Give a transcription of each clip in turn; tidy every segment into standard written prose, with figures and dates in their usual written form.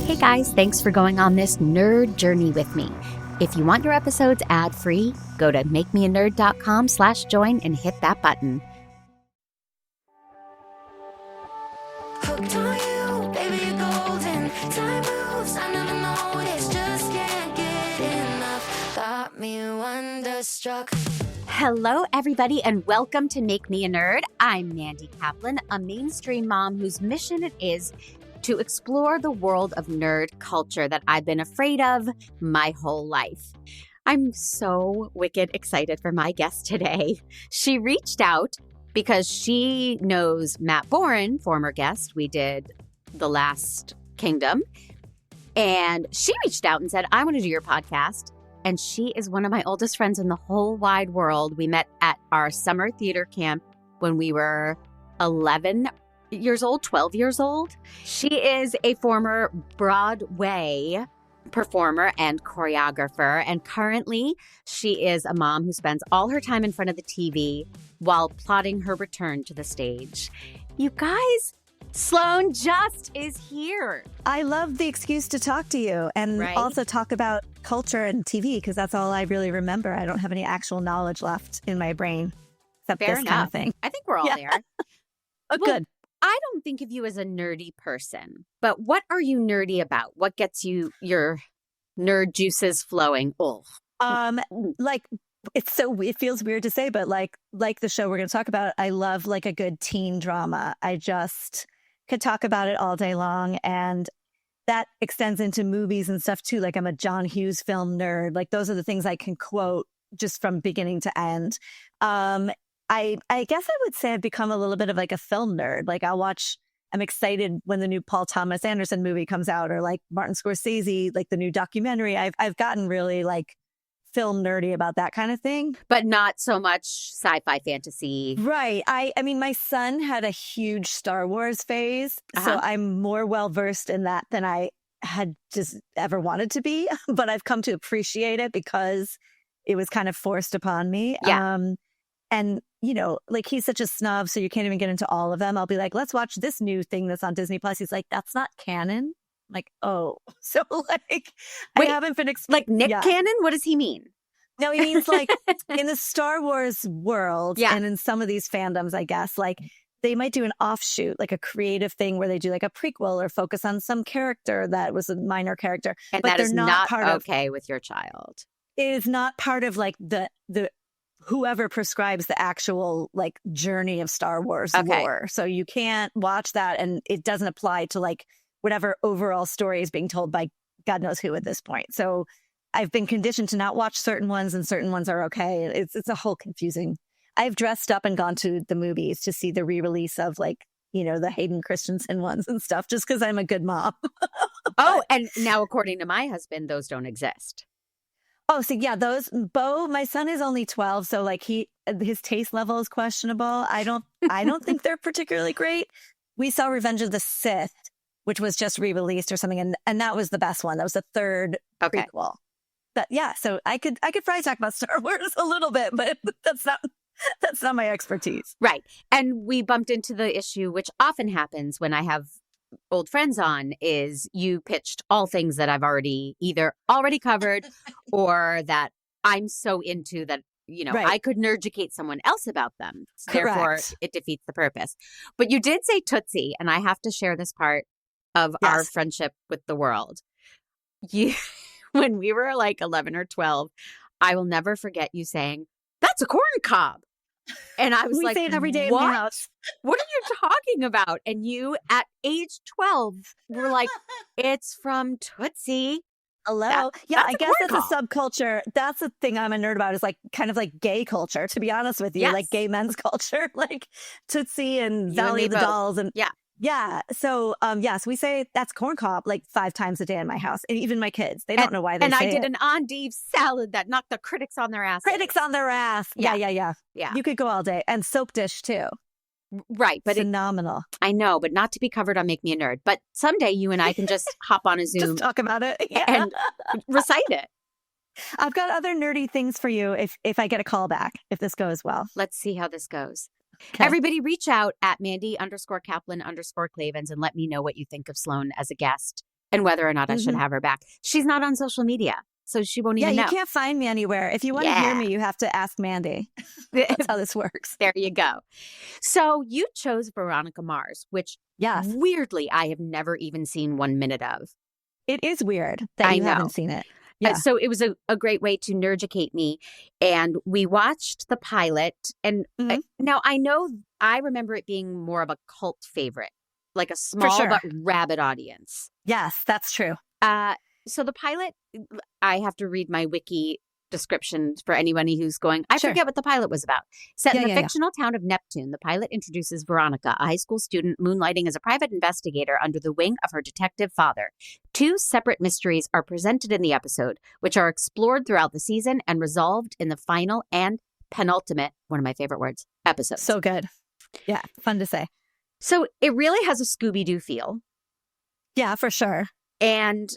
Hey guys, thanks for going on this nerd journey with me. If you want your episodes ad-free, go to makemeanerd.com/join and hit that button. Hooked on you, baby, you're golden. Time moves, I never noticed, just can't get enough. Got me wonderstruck. Hello, everybody, and welcome to Make Me a Nerd. I'm Mandy Kaplan, a mainstream mom whose mission it is to explore the world of nerd culture that I've been afraid of my whole life. I'm so wicked excited for my guest today. She reached out because she knows Matt Boren, former guest. We did The Last Kingdom. And she reached out and said, I want to do your podcast. And she is one of my oldest friends in the whole wide world. We met at our summer theater camp when we were 11 years old, 12 years old. She is a former Broadway performer and choreographer. And currently, she is a mom who spends all her time in front of the TV while plotting her return to the stage. You guys, Sloan Just is here. I love the excuse to talk to you and also talk about culture and TV because that's all I really remember. I don't have any actual knowledge left in my brain except Fair this enough. kind of thing. I think we're all there. Oh, good. I don't think of you as a nerdy person, but what are you nerdy about? What gets you your nerd juices flowing? Oh, Like it feels weird to say, but like the show we're going to talk about, I love like a good teen drama. I just could talk about it all day long, and that extends into movies and stuff too. Like I'm a John Hughes film nerd. Like those are the things I can quote just from beginning to end. I guess I would say I've become a little bit of like a film nerd. Like I'm excited when the new Paul Thomas Anderson movie comes out, or like Martin Scorsese, like the new documentary. I've gotten really like film nerdy about that kind of thing. but not so much sci-fi fantasy. Right. I mean, my son had a huge Star Wars phase, so I'm more well-versed in that than I had just ever wanted to be. But I've come to appreciate it because it was kind of forced upon me. Yeah. And, you know, like he's such a snub, so you can't even get into all of them. I'll be like, let's watch this new thing that's on Disney Plus. He's like, that's not canon. I'm like, oh. So like, Wait, I haven't been... like Nick Cannon? What does he mean? No, he means like in the Star Wars world and in some of these fandoms, I guess, like they might do an offshoot, like a creative thing where they do like a prequel or focus on some character that was a minor character. And but that they're is not part okay with your child. It is not part of like the whoever prescribes the actual like journey of Star Wars lore. So you can't watch that, and it doesn't apply to like whatever overall story is being told by God knows who at this point. So I've been conditioned to not watch certain ones, and certain ones are okay. It's a whole confusing. I've dressed up and gone to the movies to see the re-release of like, you know, the Hayden Christensen ones and stuff, just because I'm a good mom. Oh, and now according to my husband, those don't exist. Oh, so yeah, my son is only 12, so like his taste level is questionable. I don't think they're particularly great. We saw Revenge of the Sith, which was just re-released or something, and that was the best one. That was the third prequel. But yeah, so I could probably talk about Star Wars a little bit, but that's not my expertise. Right. And we bumped into the issue, which often happens when I have old friends on, is you pitched all things that I've either already covered or that I'm so into that, you know, I could nerducate someone else about them. Therefore, it defeats the purpose. But you did say Tootsie, and I have to share this part of our friendship with the world. When we were like 11 or 12, I will never forget you saying, "That's a corn cob." And I was we like, say it every day what? in my house. What are you talking about? And you, at age 12, were like, it's from Tootsie. Hello. I guess that's a subculture. That's the thing I'm a nerd about, is like kind of like gay culture, to be honest with you, like gay men's culture, like Tootsie and Valley of the Dolls. And yeah. So, yes, we say that's corn cob like 5 times a day in my house. And even my kids, they don't know why they say it. And I did an endive salad that knocked the critics on their ass. Critics on their ass. Yeah. You could go all day. And soap dish too. Right. But phenomenal. I know, but not to be covered on Make Me a Nerd. But someday you and I can just hop on a Zoom. Just talk about it. And recite it. I've got other nerdy things for you if I get a call back, if this goes well. Let's see how this goes. Okay. Everybody reach out at Mandy_Kaplan_Clavens and let me know what you think of Sloan as a guest. and whether or not I should have her back. She's not on social media, so she won't even know. Yeah, you can't find me anywhere. If you want to hear me, you have to ask Mandy. That's how this works. There you go. So you chose Veronica Mars, which weirdly, I have never even seen 1 minute of. It is weird that you haven't seen it. Yeah. So it was a great way to nerducate me. And we watched the pilot. And now I remember it being more of a cult favorite, like a small but rabid audience. Yes, that's true. So the pilot, I have to read my wiki description for anybody who's going, I forget what the pilot was about. Set in the fictional town of Neptune, the pilot introduces Veronica, a high school student moonlighting as a private investigator under the wing of her detective father. 2 separate mysteries are presented in the episode, which are explored throughout the season and resolved in the final and penultimate, one of my favorite words, episodes. So good. Yeah, fun to say. So it really has a Scooby-Doo feel. Yeah, for sure. And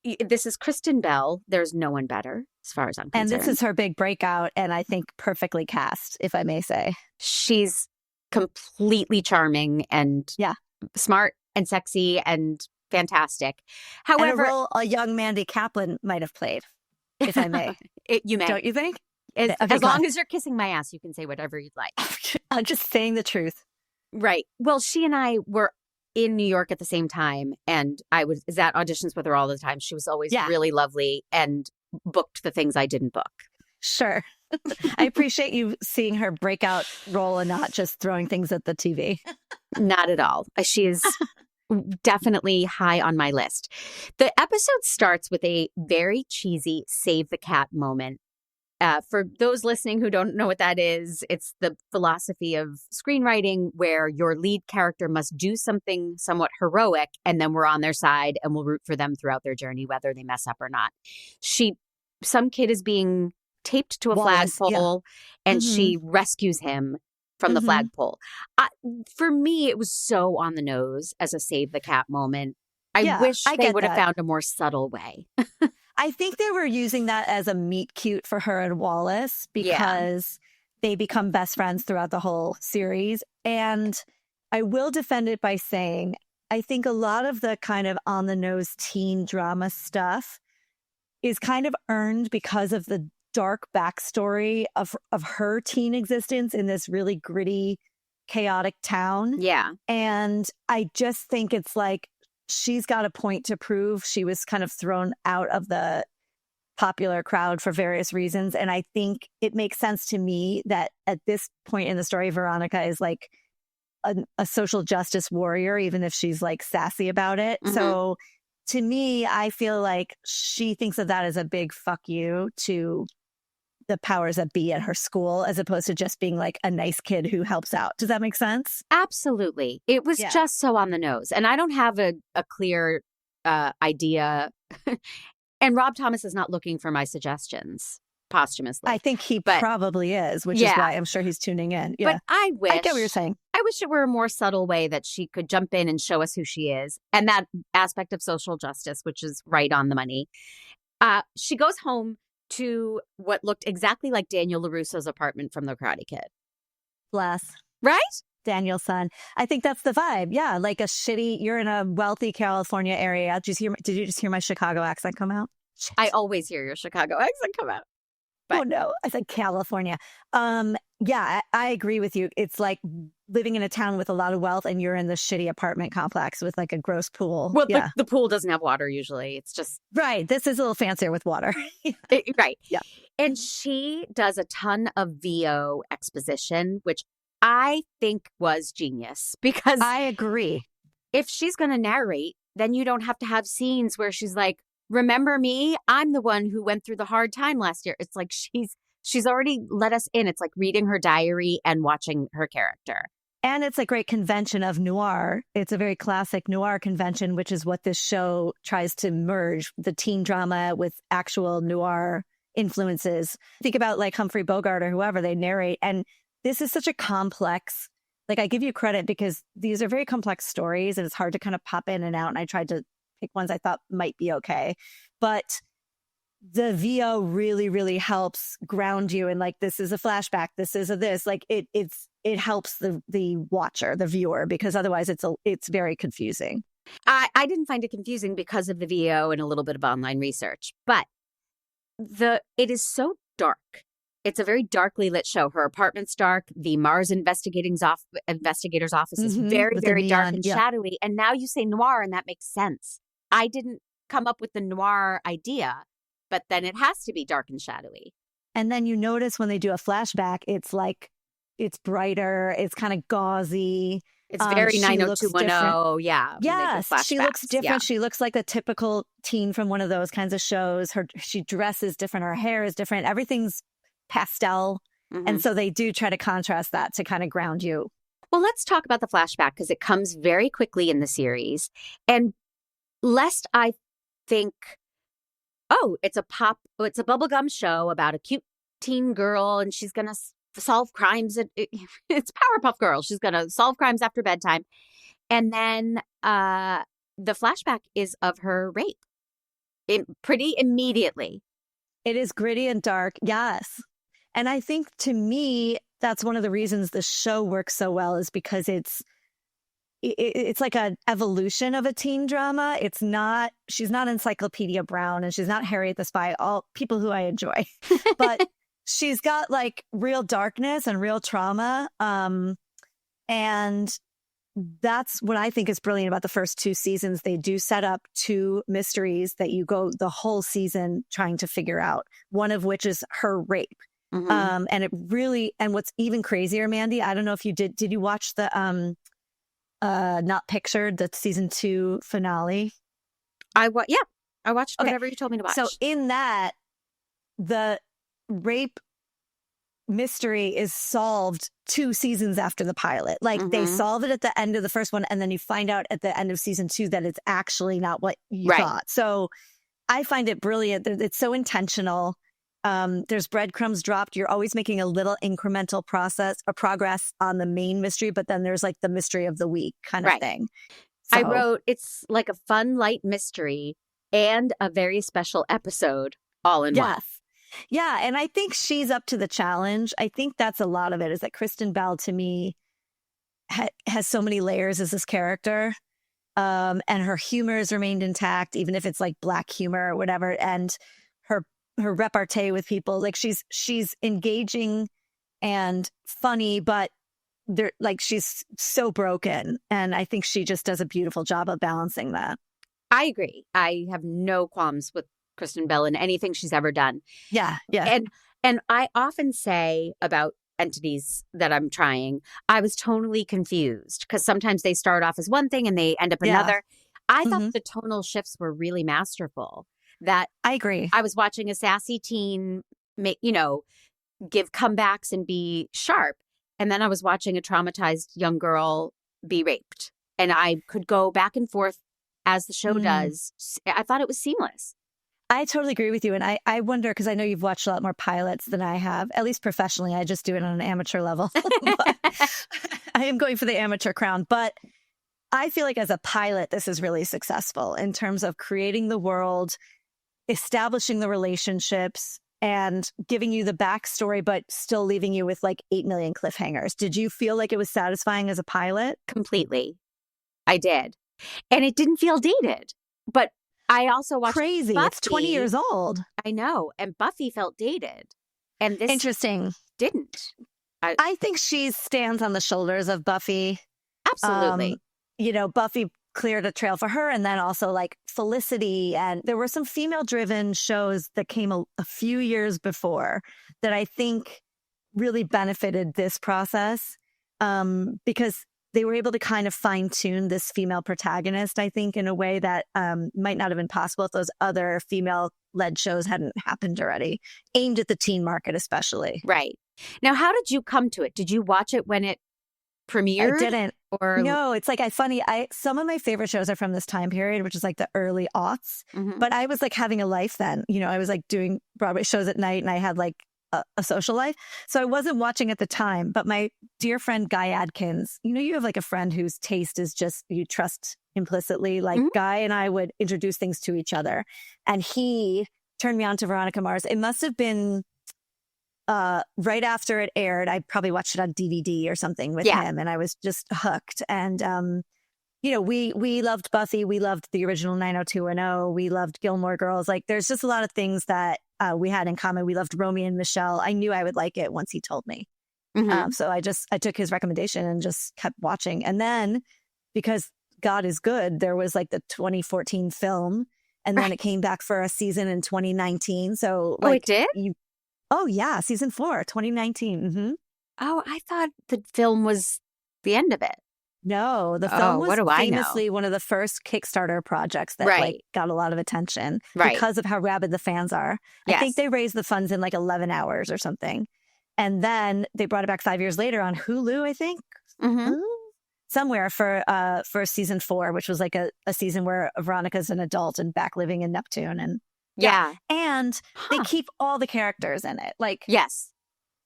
this is Kristen Bell. There's no one better, as far as I'm concerned. And this is her big breakout, and I think perfectly cast, if I may say. She's completely charming and smart and sexy and fantastic. However, and a role a young Mandy Kaplan might have played, if I may. You may. Don't you think? As long as you're kissing my ass, you can say whatever you'd like. I'm just saying the truth. Right. Well, she and I were in New York at the same time, and I was at auditions with her all the time. She was always really lovely and booked the things I didn't book. Sure. I appreciate you seeing her breakout role and not just throwing things at the TV. Not at all. She is definitely high on my list. The episode starts with a very cheesy save the cat moment. For those listening who don't know what that is, it's the philosophy of screenwriting where your lead character must do something somewhat heroic, and then we're on their side and we'll root for them throughout their journey, whether they mess up or not. Some kid is being taped to a flagpole, and she rescues him from the flagpole. For me, it was so on the nose as a save the cat moment. I wish they would have found a more subtle way. I think they were using that as a meet cute for her and Wallace because they become best friends throughout the whole series. And I will defend it by saying, I think a lot of the kind of on the nose teen drama stuff is kind of earned because of the dark backstory of her teen existence in this really gritty, chaotic town. Yeah. And I just think it's like, she's got a point to prove. She was kind of thrown out of the popular crowd for various reasons. And I think it makes sense to me that at this point in the story, Veronica is like a social justice warrior, even if she's like sassy about it. So to me, I feel like she thinks of that as a big fuck you to the powers that be at her school, as opposed to just being like a nice kid who helps out. Does that make sense? Absolutely. It was just so on the nose. And I don't have a clear idea. And Rob Thomas is not looking for my suggestions posthumously. I think he probably is, which is why I'm sure he's tuning in. Yeah. But I get what you're saying. I wish it were a more subtle way that she could jump in and show us who she is. And that aspect of social justice, which is right on the money. She goes home to what looked exactly like Daniel LaRusso's apartment from The Karate Kid. Bless. Right? Daniel's son. I think that's the vibe. Yeah. Like you're in a wealthy California area. Did you just hear my Chicago accent come out? Shit. I always hear your Chicago accent come out. But... Oh no, I said California. Yeah, I agree with you. It's like living in a town with a lot of wealth and you're in the shitty apartment complex with like a gross pool. Well, the pool doesn't have water usually. It's just... Right. This is a little fancier with water. Right. Yeah. And she does a ton of VO exposition, which I think was genius because... I agree. If she's going to narrate, then you don't have to have scenes where she's like, remember me? I'm the one who went through the hard time last year. It's like she's already let us in. It's like reading her diary and watching her character. And it's a great convention of noir. It's a very classic noir convention, which is what this show tries to merge, the teen drama with actual noir influences. Think about like Humphrey Bogart or whoever they narrate. And this is such a complex, like I give you credit because these are very complex stories and it's hard to kind of pop in and out. And I tried to pick ones I thought might be okay. But the VO really, really helps ground you in like, this is a flashback. This is a this. Like it helps the watcher, the viewer, because otherwise it's very confusing. I didn't find it confusing because of the VO and a little bit of online research, but it is so dark. It's a very darkly lit show. Her apartment's dark. The Mars investigator's office is very, With the very dark neon, and yeah. shadowy. And now you say noir, and that makes sense. I didn't come up with the noir idea, but then it has to be dark and shadowy. And then you notice when they do a flashback, it's like, it's brighter. It's kind of gauzy. It's very she looks 90210. Yeah. when they do Yes, she looks flashbacks. different. Yeah. She looks like a typical teen from one of those kinds of shows. She dresses different. Her hair is different. Everything's pastel. Mhm. And so they do try to contrast that to kind of ground you. Well, let's talk about the flashback because it comes very quickly in the series. And lest I think, oh, it's a bubblegum show about a cute teen girl and she's going to solve crimes. It's Powerpuff Girls. She's going to solve crimes after bedtime. And then the flashback is of her rape pretty immediately. It is gritty and dark. Yes. And I think to me, that's one of the reasons the show works so well is because it's like an evolution of a teen drama. She's not Encyclopedia Brown and she's not Harriet the Spy, all people who I enjoy, but she's got like real darkness and real trauma. And that's what I think is brilliant about the first 2 seasons. They do set up 2 mysteries that you go the whole season trying to figure out, one of which is her rape. Mm-hmm. And it really, and what's even crazier, Mandy, I don't know if you did you watch the Not Pictured, the season 2 finale? I watched whatever you told me to watch. So in that, the rape mystery is solved 2 seasons after the pilot. Like they solve it at the end of the first one, and then you find out at the end of season 2 that it's actually not what you thought. So I find it brilliant. It's so intentional. There's breadcrumbs dropped. You're always making a little incremental progress on the main mystery, but then there's like the mystery of the week kind of thing. So, I wrote, it's like a fun, light mystery and a very special episode all in one. Yeah. And I think she's up to the challenge. I think that's a lot of it, is that Kristen Bell, to me, has so many layers as this character. And her humor has remained intact, even if it's like black humor or whatever. And her repartee with people, like she's engaging and funny, but she's so broken. And I think she just does a beautiful job of balancing that. I agree. I have no qualms with Kristen Bell in anything she's ever done. Yeah. And I often say about entities that I'm trying, I was tonally confused because sometimes they start off as one thing and they end up another. I thought the tonal shifts were really masterful. That I agree. I was watching a sassy teen give comebacks and be sharp. And then I was watching a traumatized young girl be raped. And I could go back and forth as the show does. I thought it was seamless. I totally agree with you. And I wonder, because I know you've watched a lot more pilots than I have, at least professionally. I just do it on an amateur level. I am going for the amateur crown. But I feel like as a pilot, this is really successful in terms of creating the world, establishing the relationships, and giving you the backstory, but still leaving you with like 8 million cliffhangers. Did you feel like it was satisfying as a pilot? Completely. I did. And it didn't feel dated. But I also watched Crazy. Buffy. It's 20 years old. I know. And Buffy felt dated. And this Interesting. didn't. I think she stands on the shoulders of Buffy. Absolutely. Buffy cleared a trail for her, and then also like Felicity, and there were some female-driven shows that came a few years before that I think really benefited this process because they were able to kind of fine-tune this female protagonist, I think, in a way that might not have been possible if those other female-led shows hadn't happened already, aimed at the teen market especially. Right. Now, how did you come to it? Did you watch it when it premiered? I didn't. Or no, it's like some of my favorite shows are from this time period, which is like the early aughts. But I was like having a life then. I was like doing Broadway shows at night, and I had like a social life. So I wasn't watching at the time. But my dear friend Guy Adkins, you have like a friend whose taste is just, you trust implicitly. Like Guy and I would introduce things to each other, and he turned me on to Veronica Mars. It must have been right after it aired. I probably watched it on DVD or something with him, and I was just hooked. And we loved Buffy. We loved the original 90210. We loved Gilmore Girls. Like, there's just a lot of things that we had in common. We loved Romeo and Michelle. I knew I would like it once he told me. So I took his recommendation and just kept watching. And then, because God is good, there was like the 2014 film, and then it came back for a season in 2019. So like, it did? Oh yeah, season 4, 2019. Oh, I thought the film was the end of it. No, the film was what do I know? famously one of the first Kickstarter projects that like got a lot of attention because of how rabid the fans are. Yes. I think they raised the funds in like 11 hours or something. And then they brought it back 5 years later on Hulu, I think, somewhere for season 4, which was like a season where Veronica's an adult and back living in Neptune. And and they keep all the characters in it. Like, yes.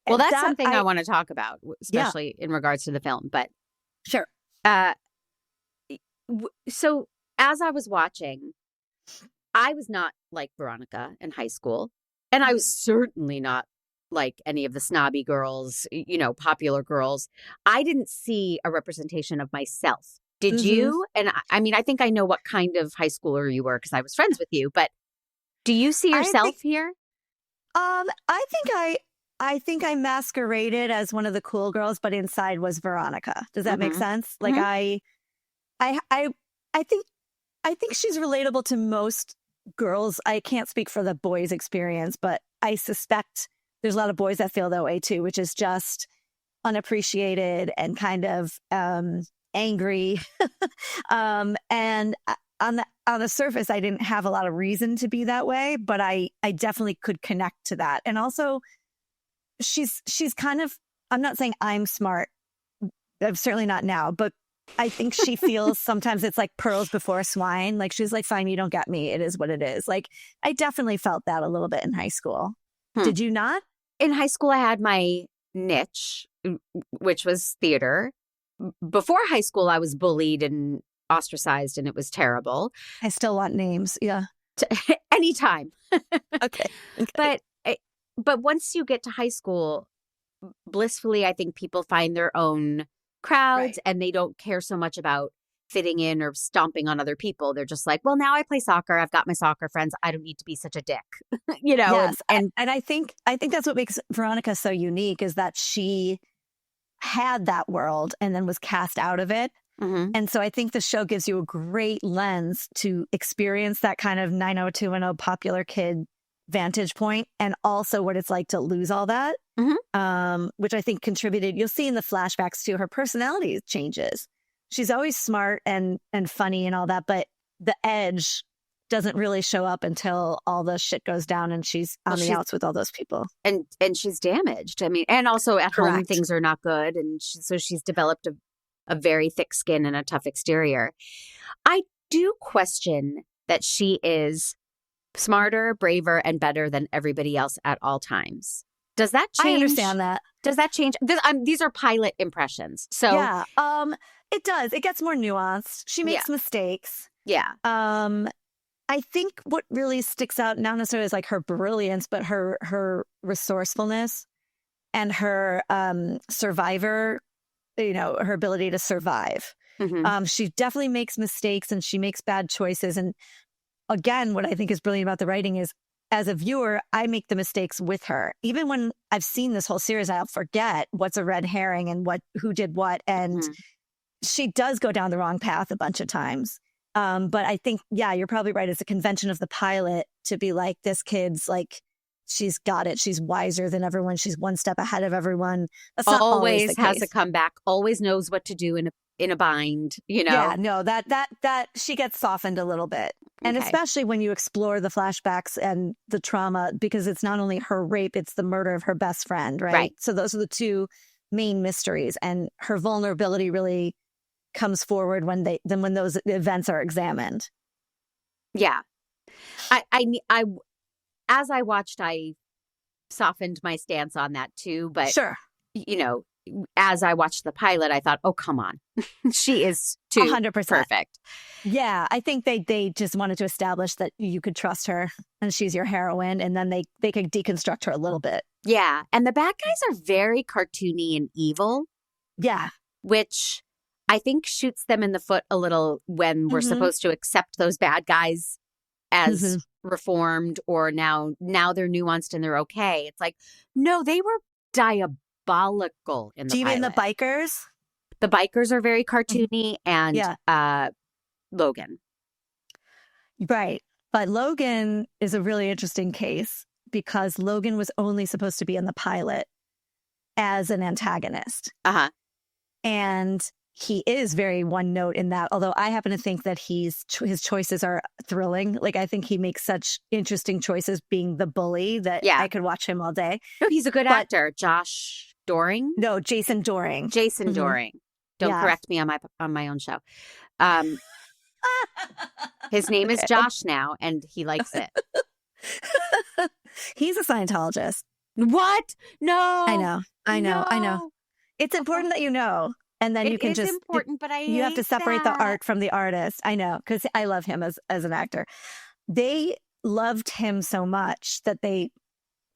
Well, that's something I want to talk about, especially in regards to the film. But sure. So as I was watching, I was not like Veronica in high school, and I was certainly not like any of the snobby girls, popular girls. I didn't see a representation of myself. Did you? And I mean, I think I know what kind of high schooler you were because I was friends with you, but do you see yourself here? I think I masqueraded as one of the cool girls, but inside was Veronica. Does that make sense? Like I think she's relatable to most girls. I can't speak for the boys' experience, but I suspect there's a lot of boys that feel that way too, which is just unappreciated and kind of angry. And on the surface, I didn't have a lot of reason to be that way, but I definitely could connect to that. And also, she's kind of, I'm not saying I'm smart. I'm certainly not now, but I think she feels sometimes it's like pearls before swine. Like, she's like, fine, you don't get me. It is what it is. Like, I definitely felt that a little bit in high school. Did you not? In high school, I had my niche, which was theater. Before high school, I was bullied and ostracized, and it was terrible. I still want names. Yeah. Anytime. Okay. But once you get to high school, blissfully, I think people find their own crowds and they don't care so much about fitting in or stomping on other people. They're just like, well, now I play soccer. I've got my soccer friends. I don't need to be such a dick, Yes. And I think that's what makes Veronica so unique, is that she had that world and then was cast out of it. And so I think the show gives you a great lens to experience that kind of 90210 popular kid vantage point, and also what it's like to lose all that, which I think contributed. You'll see in the flashbacks too, her personality changes. She's always smart and funny and all that, but the edge doesn't really show up until all the shit goes down and she's on the outs with all those people. And she's damaged. I mean, and also at home things are not good, and so she's developed a very thick skin and a tough exterior. I do question that she is smarter, braver, and better than everybody else at all times. Does that change? I understand that. Does that change? These are pilot impressions. So yeah, it does. It gets more nuanced. She makes mistakes. Yeah. I think what really sticks out, not necessarily is like her brilliance, but her resourcefulness and her survivor, her ability to survive. She definitely makes mistakes and she makes bad choices. And again, what I think is brilliant about the writing is, as a viewer, I make the mistakes with her. Even when I've seen this whole series, I'll forget what's a red herring and who did what. And she does go down the wrong path a bunch of times. But I think, you're probably right. It's a convention of the pilot to be like, this kid's like, she's got it. She's wiser than everyone. She's one step ahead of everyone. That's not always the has case. A comeback, always knows what to do in a bind, Yeah, no, that she gets softened a little bit. And especially when you explore the flashbacks and the trauma, because it's not only her rape, it's the murder of her best friend, right? So those are the two main mysteries. And her vulnerability really comes forward when those events are examined. Yeah. I as I watched, I softened my stance on that too. But, sure. As I watched the pilot, I thought, oh, come on. She is too 100% perfect. Yeah, I think they just wanted to establish that you could trust her and she's your heroine, and then they could deconstruct her a little bit. Yeah, and the bad guys are very cartoony and evil. Yeah. Which I think shoots them in the foot a little when we're supposed to accept those bad guys as reformed, or now they're nuanced and they're okay. It's like, no, they were diabolical in the Do you mean the pilot. bikers? The bikers are very cartoony, and Logan. Right. But Logan is a really interesting case because Logan was only supposed to be in the pilot as an antagonist. And he is very one note in that, although I happen to think that his choices are thrilling. Like, I think he makes such interesting choices being the bully that I could watch him all day. No, he's a good actor. Josh Doring? No, Jason Doring. Jason Doring. Don't correct me on my own show. His name is Josh now, and he likes it. He's a Scientologist. What? No. I know. It's important that you know. And then you can just important, but you have to separate the art from the artist. I know, because I love him as an actor. They loved him so much that they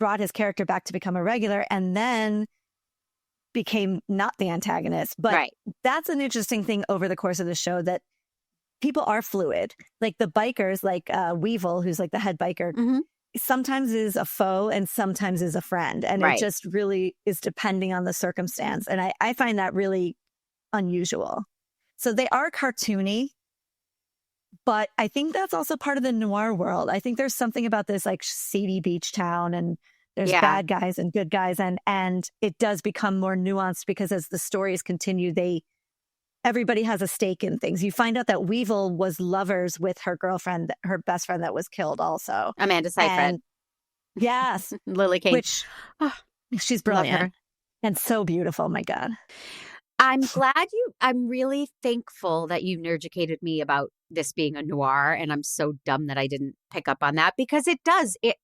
brought his character back to become a regular, and then became not the antagonist. But that's an interesting thing over the course of the show, that people are fluid. Like the bikers, like Weevil, who's like the head biker, sometimes is a foe and sometimes is a friend. And it just really is depending on the circumstance. And I find that really unusual. So they are cartoony, but I think that's also part of the noir world. I think there's something about this like seedy beach town, and there's bad guys and good guys, and it does become more nuanced because as the stories continue, everybody has a stake in things. You find out that Weevil was lovers with her girlfriend, her best friend that was killed also. Amanda Seyfried. Yes. Lily Kane. Which, she's brilliant and so beautiful. My God. I'm really thankful that you nerducated me about this being a noir, and I'm so dumb that I didn't pick up on that, because it does. It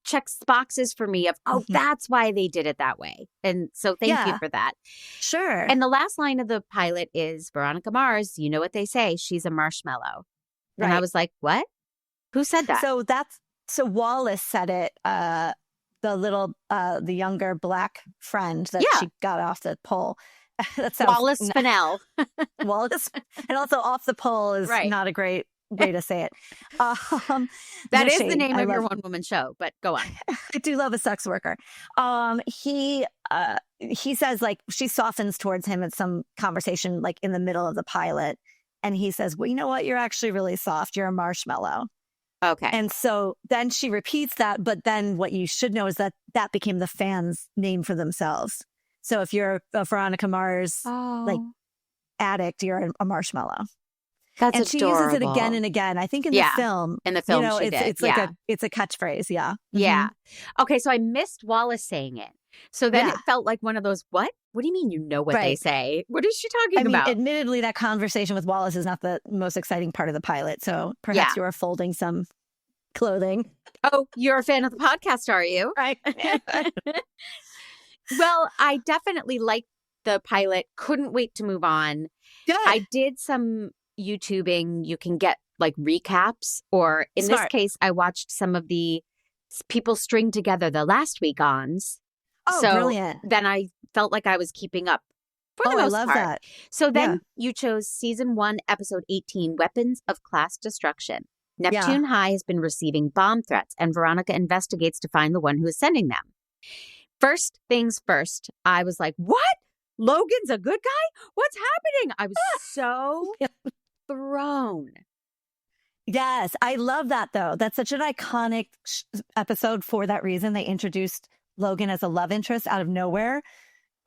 checks boxes for me of, that's why they did it that way. And so thank you for that. Sure. And the last line of the pilot is Veronica Mars, you know what they say, she's a marshmallow. And I was like, what? Who said that? So Wallace said it, the younger black friend that she got off the pole. That sounds Wallace Fennell. Wallace. And also off the pole is not a great way to say it. That is the name of your one-woman show, but go on. I do love a sex worker. He says, like, she softens towards him at some conversation, like in the middle of the pilot. And he says, well, you know what? You're actually really soft. You're a marshmallow. Okay. And so then she repeats that. But then what you should know is that became the fans' name for themselves. So if you're a Veronica Mars like addict, you're a marshmallow. That's and she uses it again and again. I think in the film, it's like it's a catchphrase. Yeah. Yeah. Okay. So I missed Wallace saying it. So then it felt like one of those, what? What do you mean you know what they say? What is she talking about? Admittedly, that conversation with Wallace is not the most exciting part of the pilot. So perhaps you are folding some clothing. Oh, you're a fan of the podcast, are you? Right. Well, I definitely liked the pilot. Couldn't wait to move on. Good. I did some YouTubing. You can get like recaps, or in this case, I watched some of the people string together the last week ons. Oh, so brilliant. Then I felt like I was keeping up for the most part. I love that. So then you chose season 1, episode 18, Weapons of Class Destruction. Neptune High has been receiving bomb threats, and Veronica investigates to find the one who is sending them. First things first, I was like, what? Logan's a good guy? What's happening? I was so thrown. Yes, I love that, though. That's such an iconic episode for that reason. They introduced Logan as a love interest out of nowhere.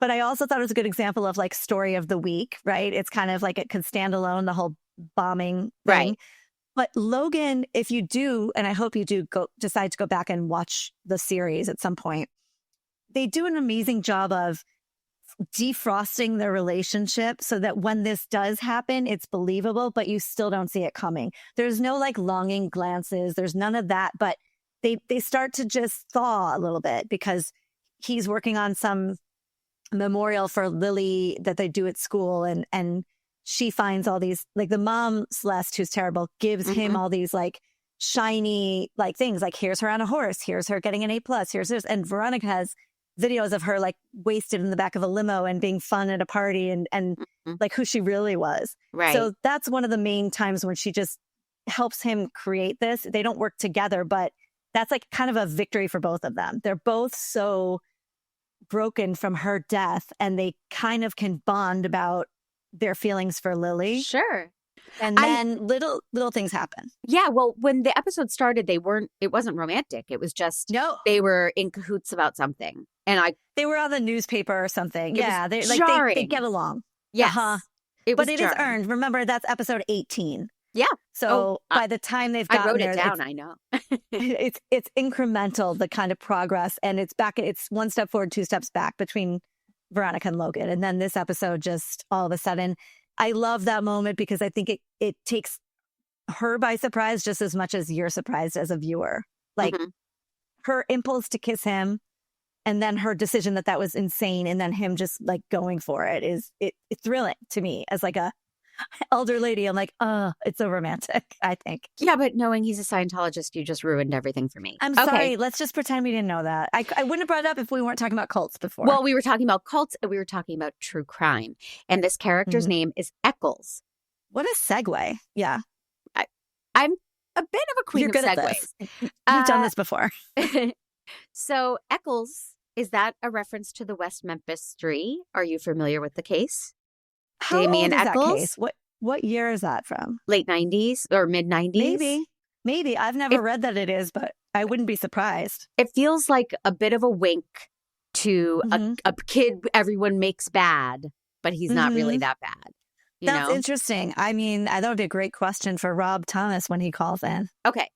But I also thought it was a good example of like story of the week, right? It's kind of like it could stand alone, the whole bombing thing. Right. But Logan, if you do, and I hope you do decide to go back and watch the series at some point, they do an amazing job of defrosting their relationship so that when this does happen, it's believable, but you still don't see it coming. There's no like longing glances. There's none of that, but they start to just thaw a little bit because he's working on some memorial for Lily that they do at school. And she finds all these, like the mom, Celeste, who's terrible, gives him all these like shiny like things, like here's her on a horse, here's her getting an A+, here's this. And Veronica has videos of her like wasted in the back of a limo and being fun at a party and like who she really was. Right. So that's one of the main times when she just helps him create this. They don't work together, but that's like kind of a victory for both of them. They're both so broken from her death, and they kind of can bond about their feelings for Lily. Sure. And then little things happen. Yeah. Well, when the episode started, it wasn't romantic. It was just, they were in cahoots about something. And they were on the newspaper or something. Yeah. They get along. Yes. But it is earned. Remember, that's episode 18. Yeah. So by the time they've gotten there, I wrote it down. I know. it's incremental, the kind of progress, and it's one step forward, two steps back between Veronica and Logan. And then this episode, just all of a sudden, I love that moment because I think it takes her by surprise just as much as you're surprised as a viewer. Like her impulse to kiss him, and then her decision that was insane, and then him just like going for it it's thrilling to me as like a elder lady. I'm like, it's so romantic, I think. Yeah, but knowing he's a Scientologist, you just ruined everything for me. I'm sorry. Let's just pretend we didn't know that. I wouldn't have brought it up if we weren't talking about cults before. Well, we were talking about cults and we were talking about true crime. And this character's name is Eccles. What a segue. Yeah. I'm a bit of a queen of segues. You've done this before. So Eccles, is that a reference to the West Memphis 3? Are you familiar with the case? How Damien old is Eccles? That case? What year is that from? Late 90s or mid 90s? Maybe. I've never read that it is, but I wouldn't be surprised. It feels like a bit of a wink to a kid everyone makes bad, but he's not really that bad. That's interesting. I mean, that would be a great question for Rob Thomas when he calls in. Okay.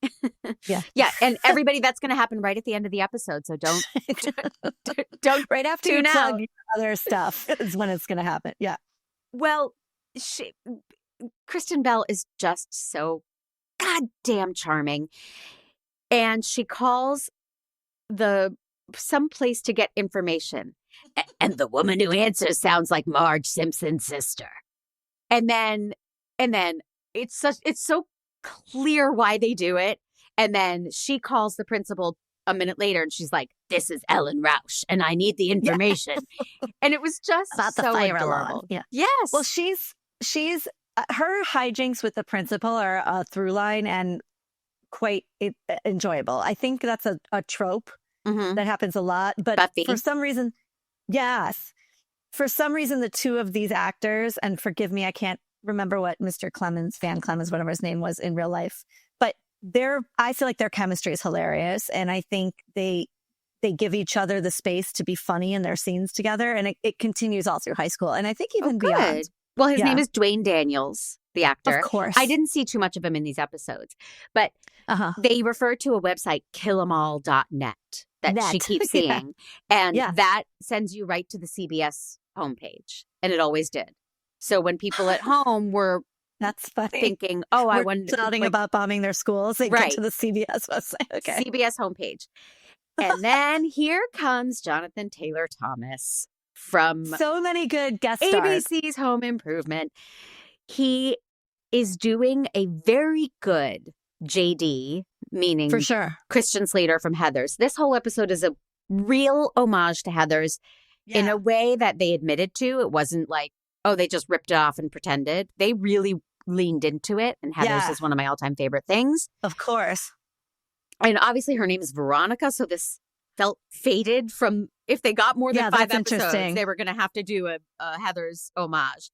Yeah. Yeah. And everybody, that's going to happen right at the end of the episode. So don't right after you plug other stuff is when it's going to happen. Yeah. Well, Kristen Bell is just so goddamn charming. And she calls some place to get information. And the woman who answers sounds like Marge Simpson's sister. And then it's so clear why they do it. And then she calls the principal a minute later and she's like, "This is Ellen Rausch and I need the information." Yeah. And it was just about so the fire adorable. alarm. Yeah. Yes. Well, she's her hijinks with the principal are a through line and quite enjoyable. I think that's a trope that happens a lot. But Buffy. For some reason, the two of these actors, and forgive me, I can't remember what Mr. Clemens, Van Clemens, whatever his name was in real life, but I feel like their chemistry is hilarious. And I think they give each other the space to be funny in their scenes together. And it continues all through high school. And I think even beyond. Well, his name is Dwayne Daniels, the actor. Of course. I didn't see too much of him in these episodes, but they refer to a website, killemall.net, that she keeps seeing. And that sends you right to the CBS homepage. And it always did. So when people at home were that's funny. Thinking, I wonder. Talking about bombing their schools. They get to the CBS website. Okay. CBS homepage. And then here comes Jonathan Taylor Thomas from so many good guest stars. ABC's Home Improvement. He is doing a very good JD, meaning for sure Christian Slater from Heathers. This whole episode is a real homage to Heathers in a way that they admitted to. It wasn't like, they just ripped it off and pretended. They really leaned into it. And Heathers is one of my all-time favorite things. Of course. And obviously her name is Veronica. So this felt fated from, if they got more than 5 episodes, they were going to have to do a Heathers homage.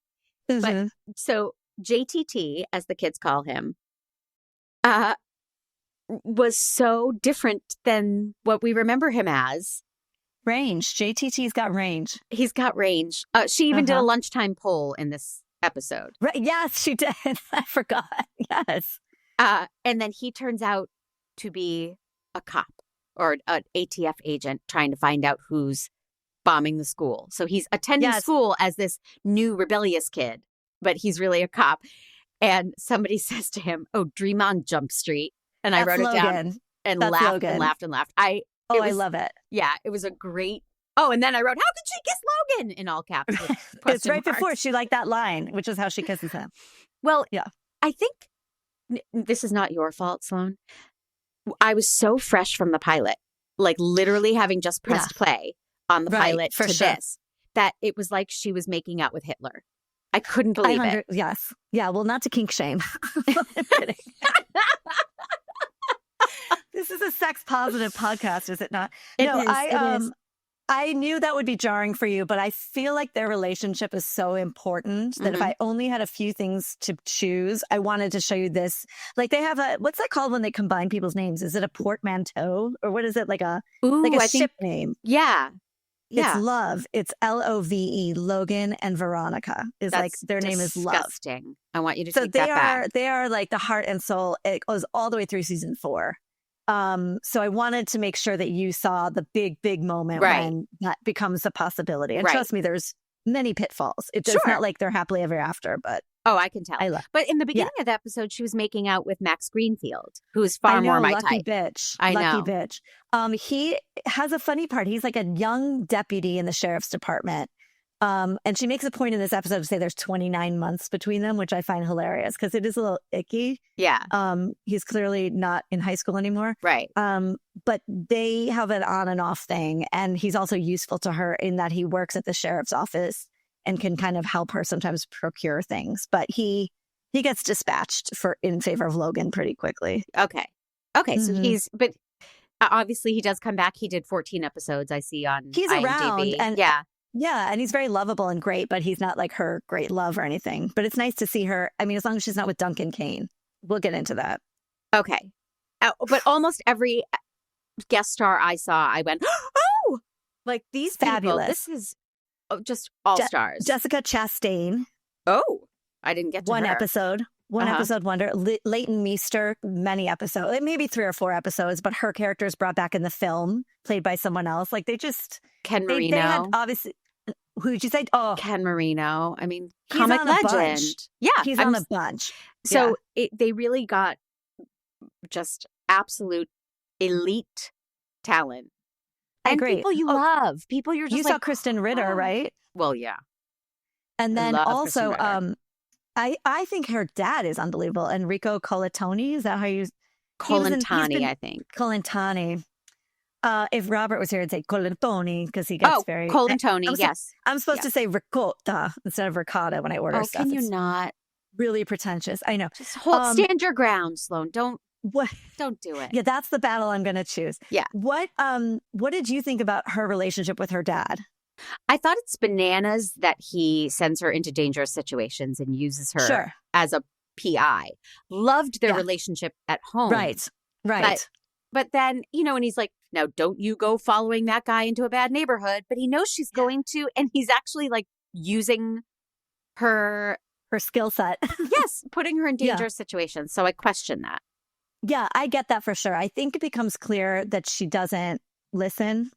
But so JTT, as the kids call him, was so different than what we remember him as. Range. JTT's got range. He's got range. She even did a lunchtime poll in this episode. Right. Yes, she did. I forgot. Yes. And then he turns out to be a cop or an ATF agent trying to find out who's bombing the school. So he's attending school as this new rebellious kid, but he's really a cop. And somebody says to him, "Dream on Jump Street." And I wrote it down and laughed and laughed and laughed. I love it. Yeah, it was a great. And then I wrote, "How could she kiss Logan?" in all caps. It's right before she liked that line, which is how she kisses him. Well, I think this is not your fault, Sloan. I was so fresh from the pilot, like literally having just pressed play. on the pilot for to sure. this, that it was like she was making out with Hitler. I couldn't believe it. Yes. Yeah. Well, not to kink shame. I'm kidding. This is a sex positive podcast, is it not? It is. I knew that would be jarring for you, but I feel like their relationship is so important that if I only had a few things to choose, I wanted to show you this. Like they have what's that called when they combine people's names? Is it a portmanteau or what is it? Like a ship name? Yeah. It's Love. It's Love. Logan and Veronica is like their name is Love. Disgusting. I want you to take that back. They are like the heart and soul. It goes all the way through season 4. So I wanted to make sure that you saw the big moment when that becomes a possibility. And trust me, there's many pitfalls. It's not like they're happily ever after, but I can tell. But in the beginning of the episode, she was making out with Max Greenfield, who's far more my lucky type. Bitch. I know. Lucky bitch. He has a funny part. He's like a young deputy in the sheriff's department. And she makes a point in this episode to say there's 29 months between them, which I find hilarious because it is a little icky. Yeah. He's clearly not in high school anymore. Right. But they have an on and off thing. And he's also useful to her in that he works at the sheriff's office and can kind of help her sometimes procure things. But he gets dispatched in favor of Logan pretty quickly. Okay. So but obviously he does come back. He did 14 episodes I see on He's IMDb. around. And yeah, and he's very lovable and great, but he's not like her great love or anything. But it's nice to see her. I mean, as long as she's not with Duncan Kane. We'll get into that. Okay. But almost every guest star I saw, I went, oh, like these Fabulous. People, this is just all stars. Jessica Chastain. Oh, I didn't get to one her. Episode. One episode wonder. Leighton Meester, many episodes. Maybe 3 or 4 episodes, but her character is brought back in the film, played by someone else. Like they just... Ken Marino. They had obviously... Who'd you say? Oh, Ken Marino. I mean, he's comic on a legend. Bunch. Yeah. He's on a bunch. So they really got just absolute elite talent. And people you love. People you're just You saw Kristen Ritter, right? Well, yeah. And then also, I think her dad is unbelievable. Enrico Colantoni, is that how you... Colantani, I think. Colantani. If Robert was here, I'd say Colantoni because he gets very... Colantoni, yes. I'm supposed to say ricotta instead of ricotta when I order stuff. Can you not? Really pretentious. I know. Just stand your ground, Sloan. Don't do it. Yeah, that's the battle I'm going to choose. Yeah. What did you think about her relationship with her dad? I thought it's bananas that he sends her into dangerous situations and uses her as a PI. Loved their relationship at home. Right. But then, and he's like, now don't you go following that guy into a bad neighborhood. But he knows she's going to, and he's actually like using her skill set. Yes, putting her in dangerous situations. So I question that. Yeah, I get that for sure. I think it becomes clear that she doesn't listen.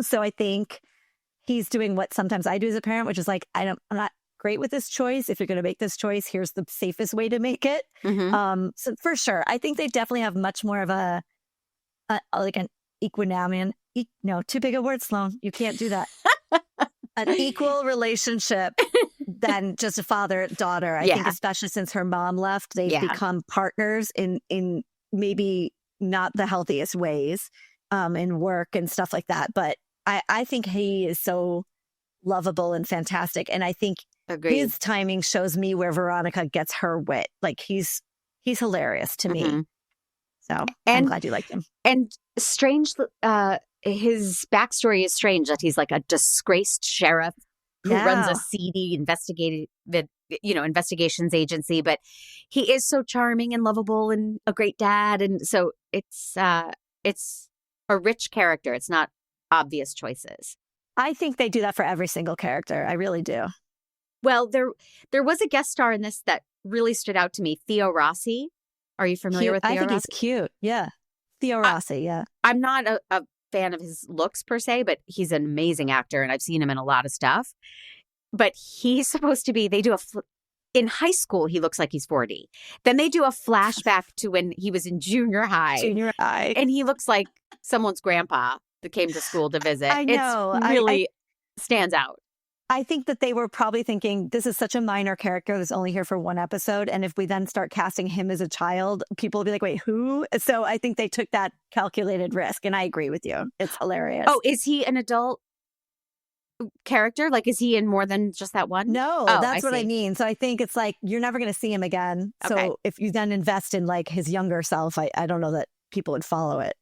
So I think he's doing what sometimes I do as a parent, which is like, I'm not great with this choice. If you're going to make this choice, here's the safest way to make it. So for sure, I think they definitely have much more of an equanimous, no, too big a word, Sloan. You can't do that. An equal relationship than just a father-daughter. I think especially since her mom left, they've become partners in maybe not the healthiest ways in work and stuff like that. But I think he is so lovable and fantastic. And I think his timing shows me where Veronica gets her wit. Like he's hilarious to me. So I'm glad you liked him. And strange, his backstory is strange that he's like a disgraced sheriff who runs a seedy investigations agency, but he is so charming and lovable and a great dad. And so it's a rich character. It's not obvious choices. I think they do that for every single character. I really do. Well, there was a guest star in this that really stood out to me, Theo Rossi. Are you familiar with Theo Rossi? I think he's cute. Yeah. Theo Rossi, yeah. I'm not a fan of his looks per se, but he's an amazing actor and I've seen him in a lot of stuff. But he's supposed to be, in high school, he looks like he's 40. Then they do a flashback to when he was in junior high. And he looks like someone's grandpa that came to school to visit. I know. It really stands out. I think that they were probably thinking, this is such a minor character that's only here for one episode. And if we then start casting him as a child, people will be like, wait, who? So I think they took that calculated risk. And I agree with you. It's hilarious. Oh, is he an adult character? Like, is he in more than just that one? No, Oh, that's what I see. mean. So I think it's like you're never going to see him again. Okay. So if you then invest in like his younger self, I don't know that people would follow it.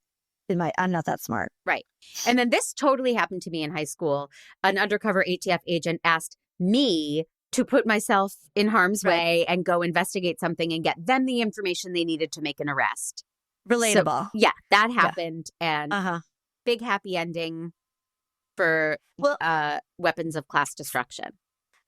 I'm not that smart. Right. And then this totally happened to me in high school. An undercover ATF agent asked me to put myself in harm's way and go investigate something and get them the information they needed to make an arrest. Relatable. So, yeah, that happened. And Uh-huh. big happy ending for weapons of class destruction.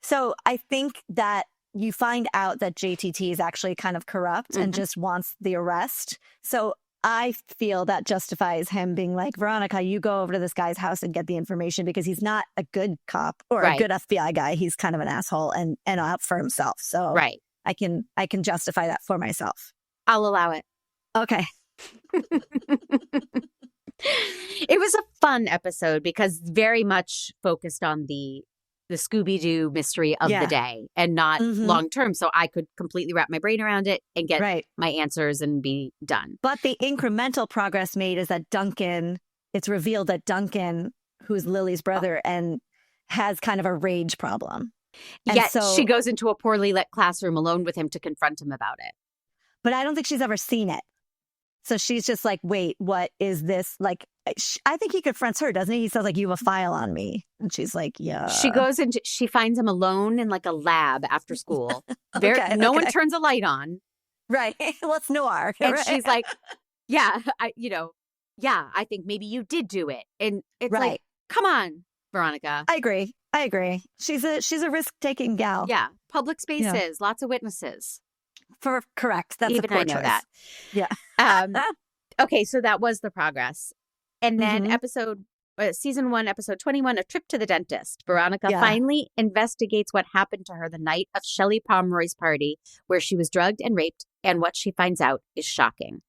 So I think that you find out that JTT is actually kind of corrupt and just wants the arrest. So I feel that justifies him being like, Veronica, you go over to this guy's house and get the information, because he's not a good cop or a good FBI guy. He's kind of an asshole and out for himself. So I can justify that for myself. I'll allow it. Okay. It was a fun episode because very much focused on the Scooby-Doo mystery of the day and not long term. So I could completely wrap my brain around it and get my answers and be done. But the incremental progress made is that it's revealed that Duncan, who's Lily's brother, and has kind of a rage problem. And yet she goes into a poorly lit classroom alone with him to confront him about it. But I don't think she's ever seen it. So she's just like, wait, what is this? Like, I think he confronts her, doesn't he? He says, like, you have a file on me. And she's like, yeah. She finds him alone in like a lab after school. No one turns a light on. Right. Well, it's noir. And she's like, I think maybe you did do it. And it's like, come on, Veronica. I agree. She's a risk-taking gal. Yeah. Public spaces, lots of witnesses. Correct. That's even a poor I know choice. that. Yeah. Okay, so that was the progress. And then season 1, episode 21, A Trip to the Dentist. Veronica finally investigates what happened to her the night of Shelley Pomeroy's party, where she was drugged and raped, and what she finds out is shocking.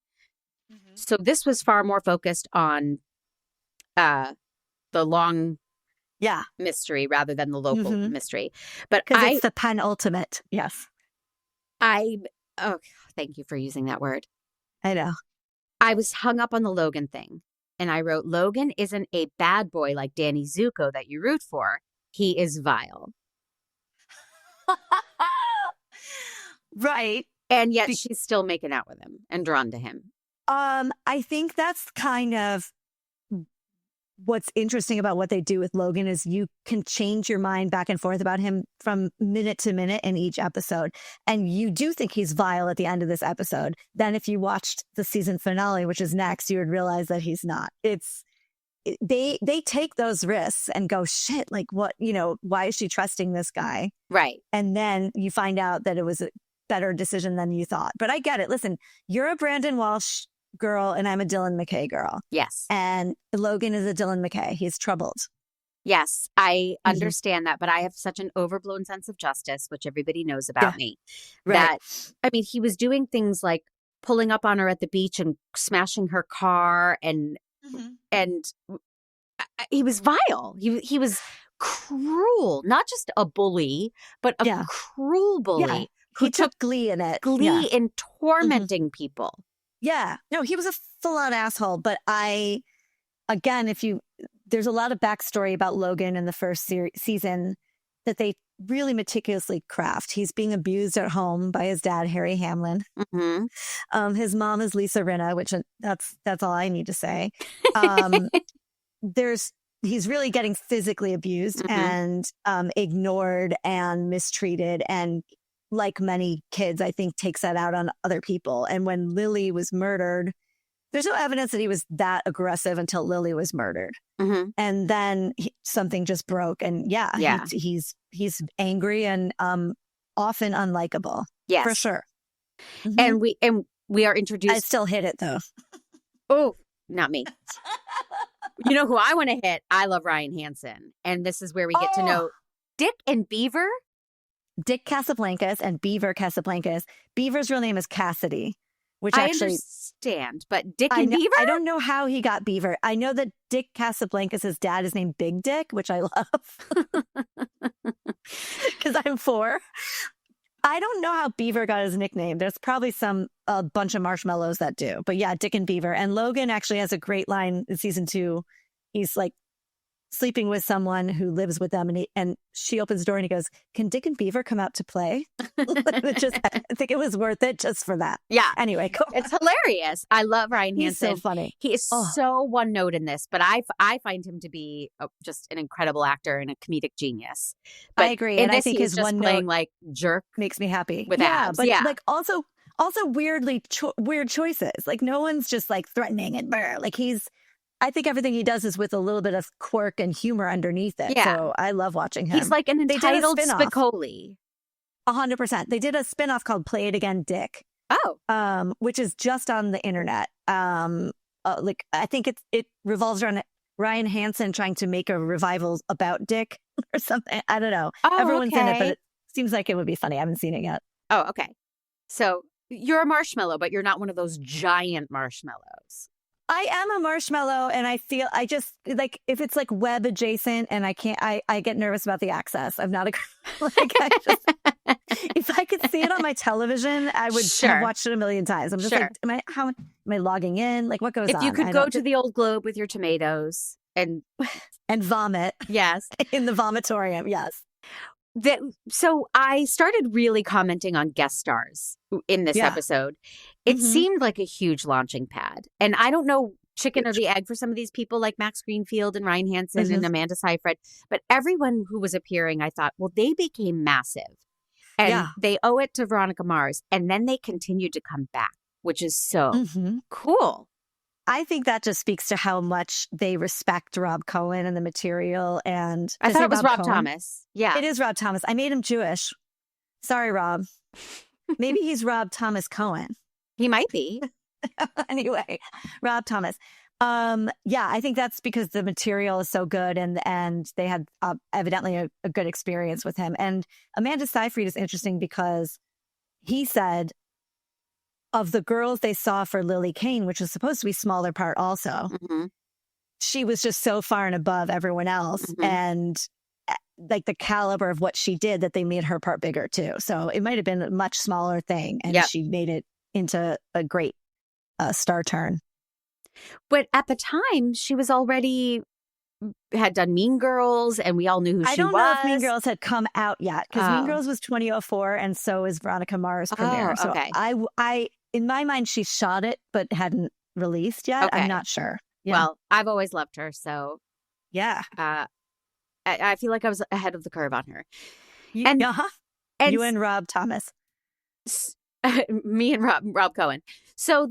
So this was far more focused on the long mystery rather than the local mystery. But it's the penultimate. Yes. Thank you for using that word. I know. I was hung up on the Logan thing. And I wrote, Logan isn't a bad boy like Danny Zuko that you root for. He is vile. Right. And yet she's still making out with him and drawn to him. I think that's kind of what's interesting about what they do with Logan is you can change your mind back and forth about him from minute to minute in each episode. And you do think he's vile at the end of this episode. Then if you watched the season finale, which is next, you would realize that he's not. They take those risks and go, shit, like what, why is she trusting this guy? Right. And then you find out that it was a better decision than you thought. But I get it. Listen, you're a Brandon Walsh girl and I'm a Dylan McKay girl. Yes. And Logan is a Dylan McKay. He's troubled. Yes, I understand that, but I have such an overblown sense of justice, which everybody knows about me, that, I mean, he was doing things like pulling up on her at the beach and smashing her car and he was vile. He was cruel, not just a bully, but a cruel bully who took glee in it. Glee in tormenting people. Yeah. No, he was a full-on asshole. But there's a lot of backstory about Logan in the first season that they really meticulously craft. He's being abused at home by his dad, Harry Hamlin. His mom is Lisa Rinna, which that's all I need to say. He's really getting physically abused and ignored and mistreated, and like many kids, I think, takes that out on other people. And when Lily was murdered, there's no evidence that he was that aggressive until Lily was murdered. And then something just broke. And he's angry and often unlikable. Yes. For sure. And we are introduced. I still hit it, though. Oh, not me. You know who I want to hit? I love Ryan Hansen. And this is where we get to know Dick and Beaver. Dick Casablancas and Beaver Casablancas. Beaver's real name is Cassidy, which I understand, but Dick and Beaver? I don't know how he got Beaver. I know that Dick Casablancas' dad is named Big Dick, which I love because I'm 4. I don't know how Beaver got his nickname. There's probably a bunch of marshmallows that do. But yeah, Dick and Beaver. And Logan actually has a great line in season 2. He's like, sleeping with someone who lives with them, and she opens the door and he goes, "Can Dick and Beaver come out to play?" I think it was worth it just for that. Yeah. Anyway, it's hilarious. I love Ryan Hansen. He's so funny. He is so one note in this, but I find him to be just an incredible actor and a comedic genius. But I agree, and I think his one playing note like jerk makes me happy with abs. But like also weirdly weird choices. Like no one's just like threatening and like I think everything he does is with a little bit of quirk and humor underneath it. Yeah. So I love watching him. He's like an entitled Spicoli. 100%. They did a spinoff called Play It Again, Dick. Oh. Which is just on the internet. Like I think it revolves around Ryan Hansen trying to make a revival about Dick or something. I don't know. Oh, everyone's in it, but it seems like it would be funny. I haven't seen it yet. Oh, okay. So you're a marshmallow, but you're not one of those giant marshmallows. I am a marshmallow, and I just like if it's like web adjacent, and I get nervous about the access. I'm not if I could see it on my television, I would have watched it a million times. I'm just like, am I logging in? Like, what goes on? If you could go to the old Globe with your tomatoes and vomit, yes, in the vomitorium, yes. So I started really commenting on guest stars in this episode. It seemed like a huge launching pad. And I don't know chicken or the egg for some of these people like Max Greenfield and Ryan Hansen and Amanda Seyfried. But everyone who was appearing, I thought, well, they became massive. And they owe it to Veronica Mars. And then they continued to come back, which is so cool. I think that just speaks to how much they respect Rob Cohen and the material. And I thought it was Rob Thomas. Yeah. It is Rob Thomas. I made him Jewish. Sorry, Rob. Maybe he's Rob Thomas Cohen. He might be. Anyway, Rob Thomas. I think that's because the material is so good and they had evidently a good experience with him. And Amanda Seyfried is interesting because he said, of the girls they saw for Lily Kane, which was supposed to be smaller part also, she was just so far and above everyone else. And like the caliber of what she did that they made her part bigger too. So it might have been a much smaller thing. And she made it into a great star turn. But at the time, she was already had done Mean Girls, and we all knew who she was. I don't know if Mean Girls had come out yet, because Mean Girls was 2004, and so is Veronica Mars premiere. So I in my mind, she shot it, but hadn't released yet. Okay. I'm not sure. Yeah. Well, I've always loved her, so yeah. I feel like I was ahead of the curve on her. And you and Rob Thomas. Me and Rob Cohen. So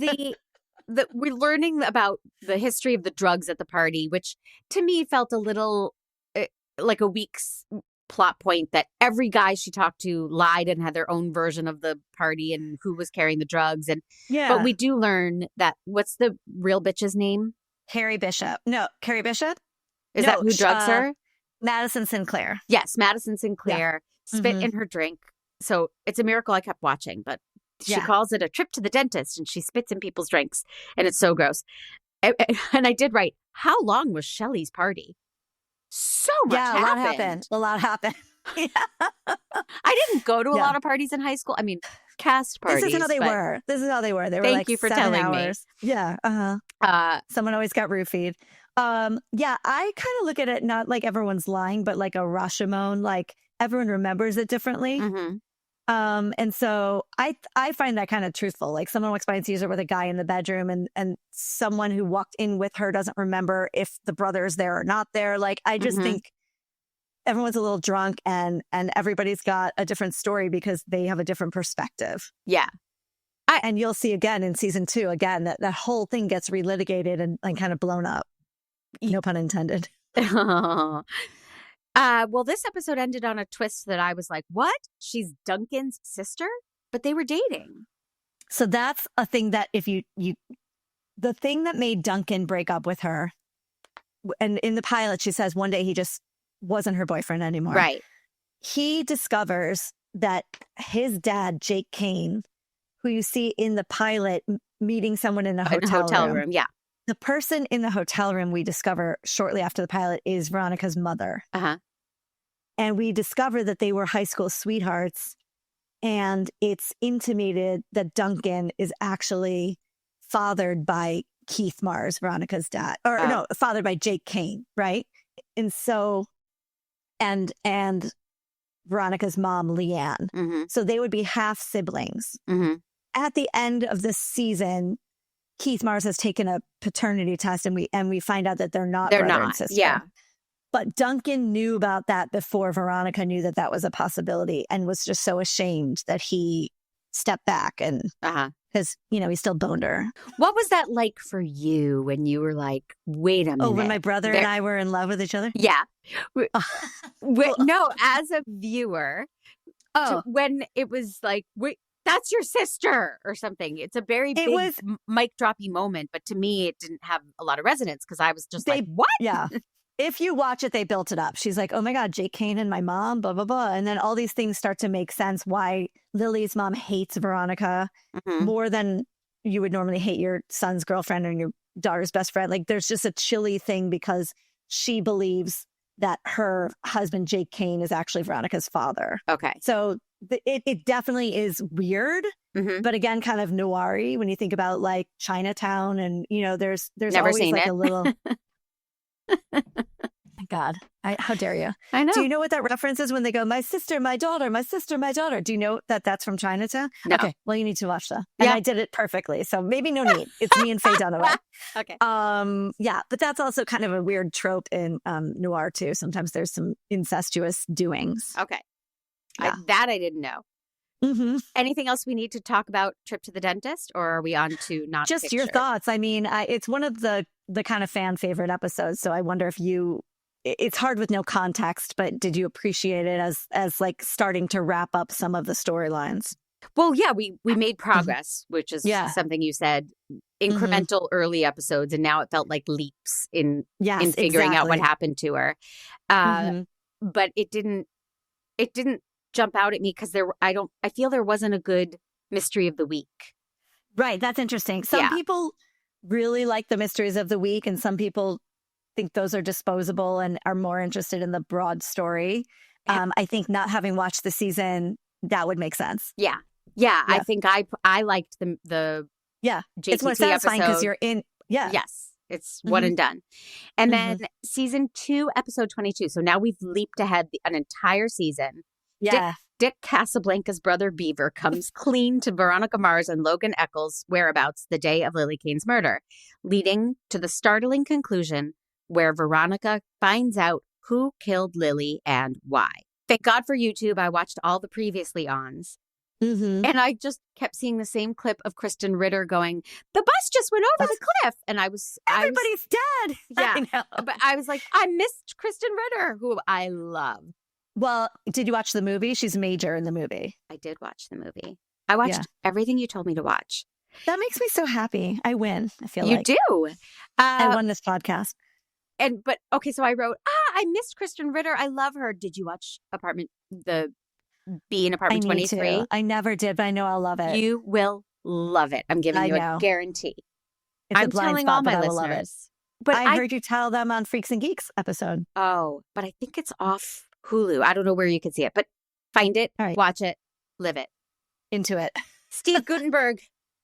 we're learning about the history of the drugs at the party, which to me felt a little like a week's plot point that every guy she talked to lied and had their own version of the party and who was carrying the drugs. But we do learn that, what's the real bitch's name? Carrie Bishop. No, Carrie Bishop? Is that who drugs her? Madison Sinclair. Yes, Madison Sinclair spit in her drink. So it's a miracle I kept watching, but she calls it a trip to the dentist and she spits in people's drinks and it's so gross. And I did write, how long was Shelley's party? So much happened. A lot happened. I didn't go to a lot of parties in high school. I mean, cast parties. This is how they were. They were thank like you for 7 telling hours. me. Yeah. Someone always got roofied. I kind of look at it not like everyone's lying, but like a Rashomon, like everyone remembers it differently. And so I find that kind of truthful. Like someone walks by and sees her with a guy in the bedroom and someone who walked in with her doesn't remember if the brother's there or not there. Like, I just think everyone's a little drunk and everybody's got a different story because they have a different perspective. Yeah. And you'll see again in season 2, again, that whole thing gets relitigated and kind of blown up. No pun intended. Well, this episode ended on a twist that I was like, what? She's Duncan's sister? But they were dating. So that's a thing that if you the thing that made Duncan break up with her, and in the pilot, she says one day he just wasn't her boyfriend anymore. Right. He discovers that his dad, Jake Kane, who you see in the pilot meeting someone in a hotel room. Yeah. The person in the hotel room we discover shortly after the pilot is Veronica's mother. And we discover that they were high school sweethearts. And it's intimated that Duncan is actually fathered by Keith Mars, Veronica's dad. Or no, fathered by Jake Kane, right? and so, and Veronica's mom, Leanne. Mm-hmm. So they would be half siblings. Mm-hmm. At the end of the season, Keith Mars has taken a paternity test, and we find out that they're not brother and sister. Yeah. But Duncan knew about that before Veronica knew that that was a possibility, and was just so ashamed that he stepped back, and because he still boned her. What was that like for you when you were like, wait a minute? Oh, when my brother and I were in love with each other? Yeah. No, as a viewer. When it was like, wait, that's your sister or something. It's a very big mic droppy moment. But to me, it didn't have a lot of resonance because I was just like, what? Yeah. If you watch it, they built it up. She's like, oh my God, Jake Kane and my mom, blah, blah, blah. And then all these things start to make sense why Lily's mom hates Veronica more than you would normally hate your son's girlfriend or your daughter's best friend. Like there's just a chilly thing because she believes that her husband, Jake Kane, is actually Veronica's father. Okay. So it definitely is weird, but again, kind of noir-y when you think about like Chinatown and, there's Never always seen like it. a little... My God, how dare you? I know. Do you know what that reference is when they go, my sister, my daughter, my sister, my daughter? Do you know that that's from Chinatown? No. Okay, well, you need to watch that. And I did it perfectly, so maybe no need. It's me and Faye Dunaway. Okay. Yeah, but that's also kind of a weird trope in noir too. Sometimes there's some incestuous doings. Okay. Yeah. I didn't know. Mm-hmm. Anything else we need to talk about Trip to the Dentist, or are we on to not just picture? Your thoughts? I mean, it's one of the kind of fan favorite episodes, so I wonder if it's hard with no context, but did you appreciate it as like starting to wrap up some of the storylines? Well, yeah, we made progress, which is something you said, incremental early episodes, and now it felt like leaps in figuring out what happened to her. But it didn't jump out at me because I feel there wasn't a good mystery of the week. Right. That's interesting. Some people really like the mysteries of the week, and some people think those are disposable and are more interested in the broad story. I think not having watched the season, that would make sense. Yeah. I think I liked the JTT it's more satisfying because you're in. Yeah. Yes. It's one and done. And then season 2, episode 22. So now we've leaped ahead an entire season. Yeah. Dick Casablanca's brother Beaver comes clean to Veronica Mars and Logan Echol's whereabouts the day of Lily Kane's murder, leading to the startling conclusion where Veronica finds out who killed Lily and why. Thank God for YouTube. I watched all the previously ons. And I just kept seeing the same clip of Kristen Ritter going, the bus just went over the cliff. And everybody's dead. Yeah. I know. But I was like, I missed Kristen Ritter, who I love. Well, did you watch the movie? She's major in the movie. I did watch the movie. I watched everything you told me to watch. That makes me so happy. I win, I feel like. You do. I won this podcast. But okay, so I wrote, I missed Kristen Ritter. I love her. Did you watch Apartment 23? I never did, but I know I'll love it. You will love it. I'm giving you a guarantee. I'm telling all my listeners. But I heard you tell them on Freaks and Geeks episode. Oh, but I think it's off Hulu. I don't know where you can see it, but find it, watch it, live it. Into it. Steve Guttenberg,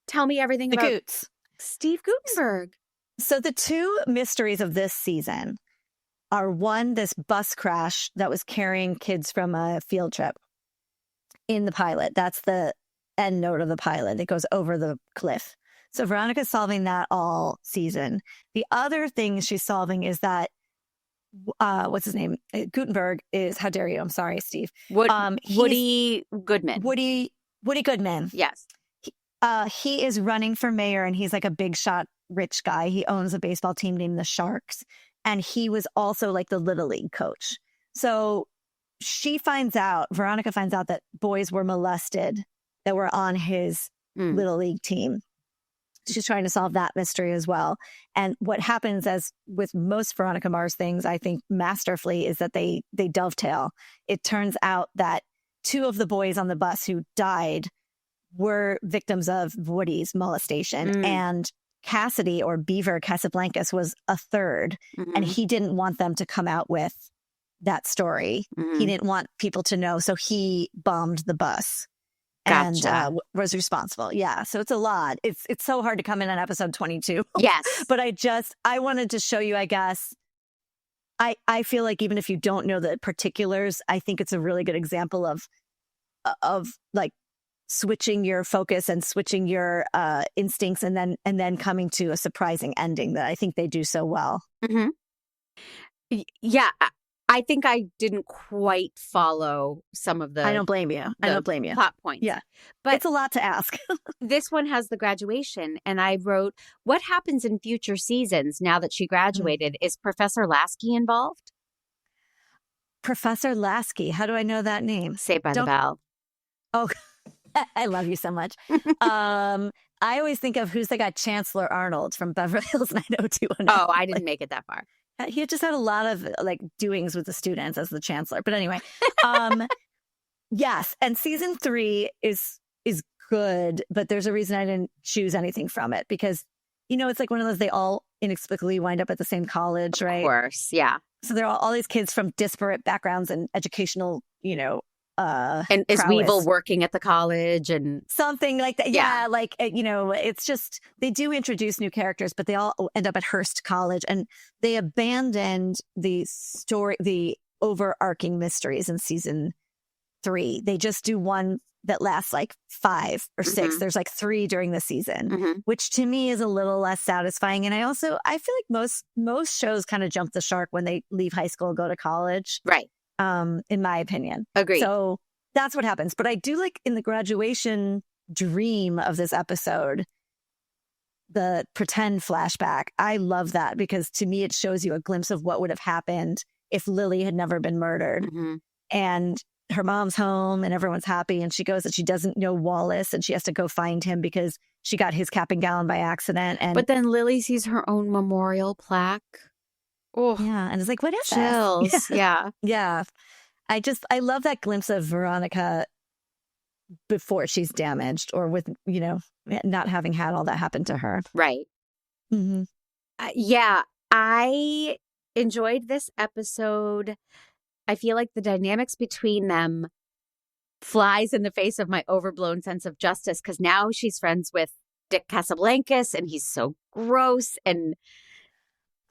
tell me everything about Goots. Steve Guttenberg. So the two mysteries of this season are one, this bus crash that was carrying kids from a field trip in the pilot. That's the end note of the pilot. It goes over the cliff. So Veronica's solving that all season. The other thing she's solving is that what's his name? Gutenberg is, how dare you? I'm sorry, Steve. Woody Goodman. Woody Goodman. Yes. He is running for mayor, and he's like a big shot rich guy. He owns a baseball team named the Sharks. And he was also like the Little League coach. So Veronica finds out that boys were molested that were on his Little League team. She's trying to solve that mystery as well. And what happens, as with most Veronica Mars things, I think masterfully, is that they dovetail. It turns out that 2 of the boys on the bus who died were victims of Woody's molestation. And Cassidy, or Beaver Casablancas, was a third. And he didn't want them to come out with that story. He didn't want people to know. So he bombed the bus. Gotcha. And was responsible. Yeah. So it's a lot. It's so hard to come in on episode 22. Yes. But I wanted to show you, I guess, I feel like even if you don't know the particulars, I think it's a really good example of like switching your focus and switching your instincts and then coming to a surprising ending that I think they do so well. Mm-hmm. Yeah, I think I didn't quite follow some of the I don't blame you. I don't blame you. Plot points. Yeah. But it's a lot to ask. This one has the graduation, and I wrote, what happens in future seasons now that she graduated? Is Professor Lasky involved? Professor Lasky. How do I know that name? Saved by the Bell. Oh, I love you so much. I always think of who's the guy, Chancellor Arnold from Beverly Hills 90210. Oh, I didn't make it that far. He just had a lot of like doings with the students as the chancellor. But anyway, yes. And season 3 is good, but there's a reason I didn't choose anything from it because, it's like one of those, they all inexplicably wind up at the same college, right? Of course. Yeah. So they're all these kids from disparate backgrounds and educational, and is Weevil working at the college and something like that? Yeah. Like, it's just, they do introduce new characters, but they all end up at Hearst College and they abandoned the overarching mysteries in season 3. They just do one that lasts like 5 or 6. Mm-hmm. There's like 3 during the season, which to me is a little less satisfying. And I feel like most shows kind of jump the shark when they leave high school and go to college. Right. In my opinion. Agreed. So that's what happens. But I do like in the graduation dream of this episode, the pretend flashback. I love that because to me, it shows you a glimpse of what would have happened if Lily had never been murdered. Mm-hmm. And her mom's home and everyone's happy. And she goes that she doesn't know Wallace and she has to go find him because she got his cap and gown by accident. But then Lily sees her own memorial plaque. Oh, yeah. And it's like, what is chills. that? Yeah. Yeah. I love that glimpse of Veronica before she's damaged or with, not having had all that happen to her. Right. Mm-hmm. Yeah. I enjoyed this episode. I feel like the dynamics between them flies in the face of my overblown sense of justice because now she's friends with Dick Casablancas and he's so gross and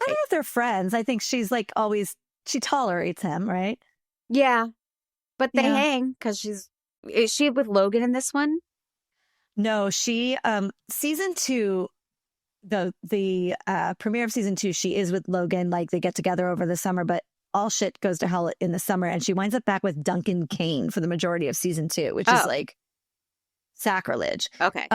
I don't know if they're friends. I think she's like she tolerates him, right? Yeah. But they hang because is she with Logan in this one? No, she, season 2, the premiere of season 2, she is with Logan. Like they get together over the summer, but all shit goes to hell in the summer. And she winds up back with Duncan Kane for the majority of season 2, which is like sacrilege. Okay.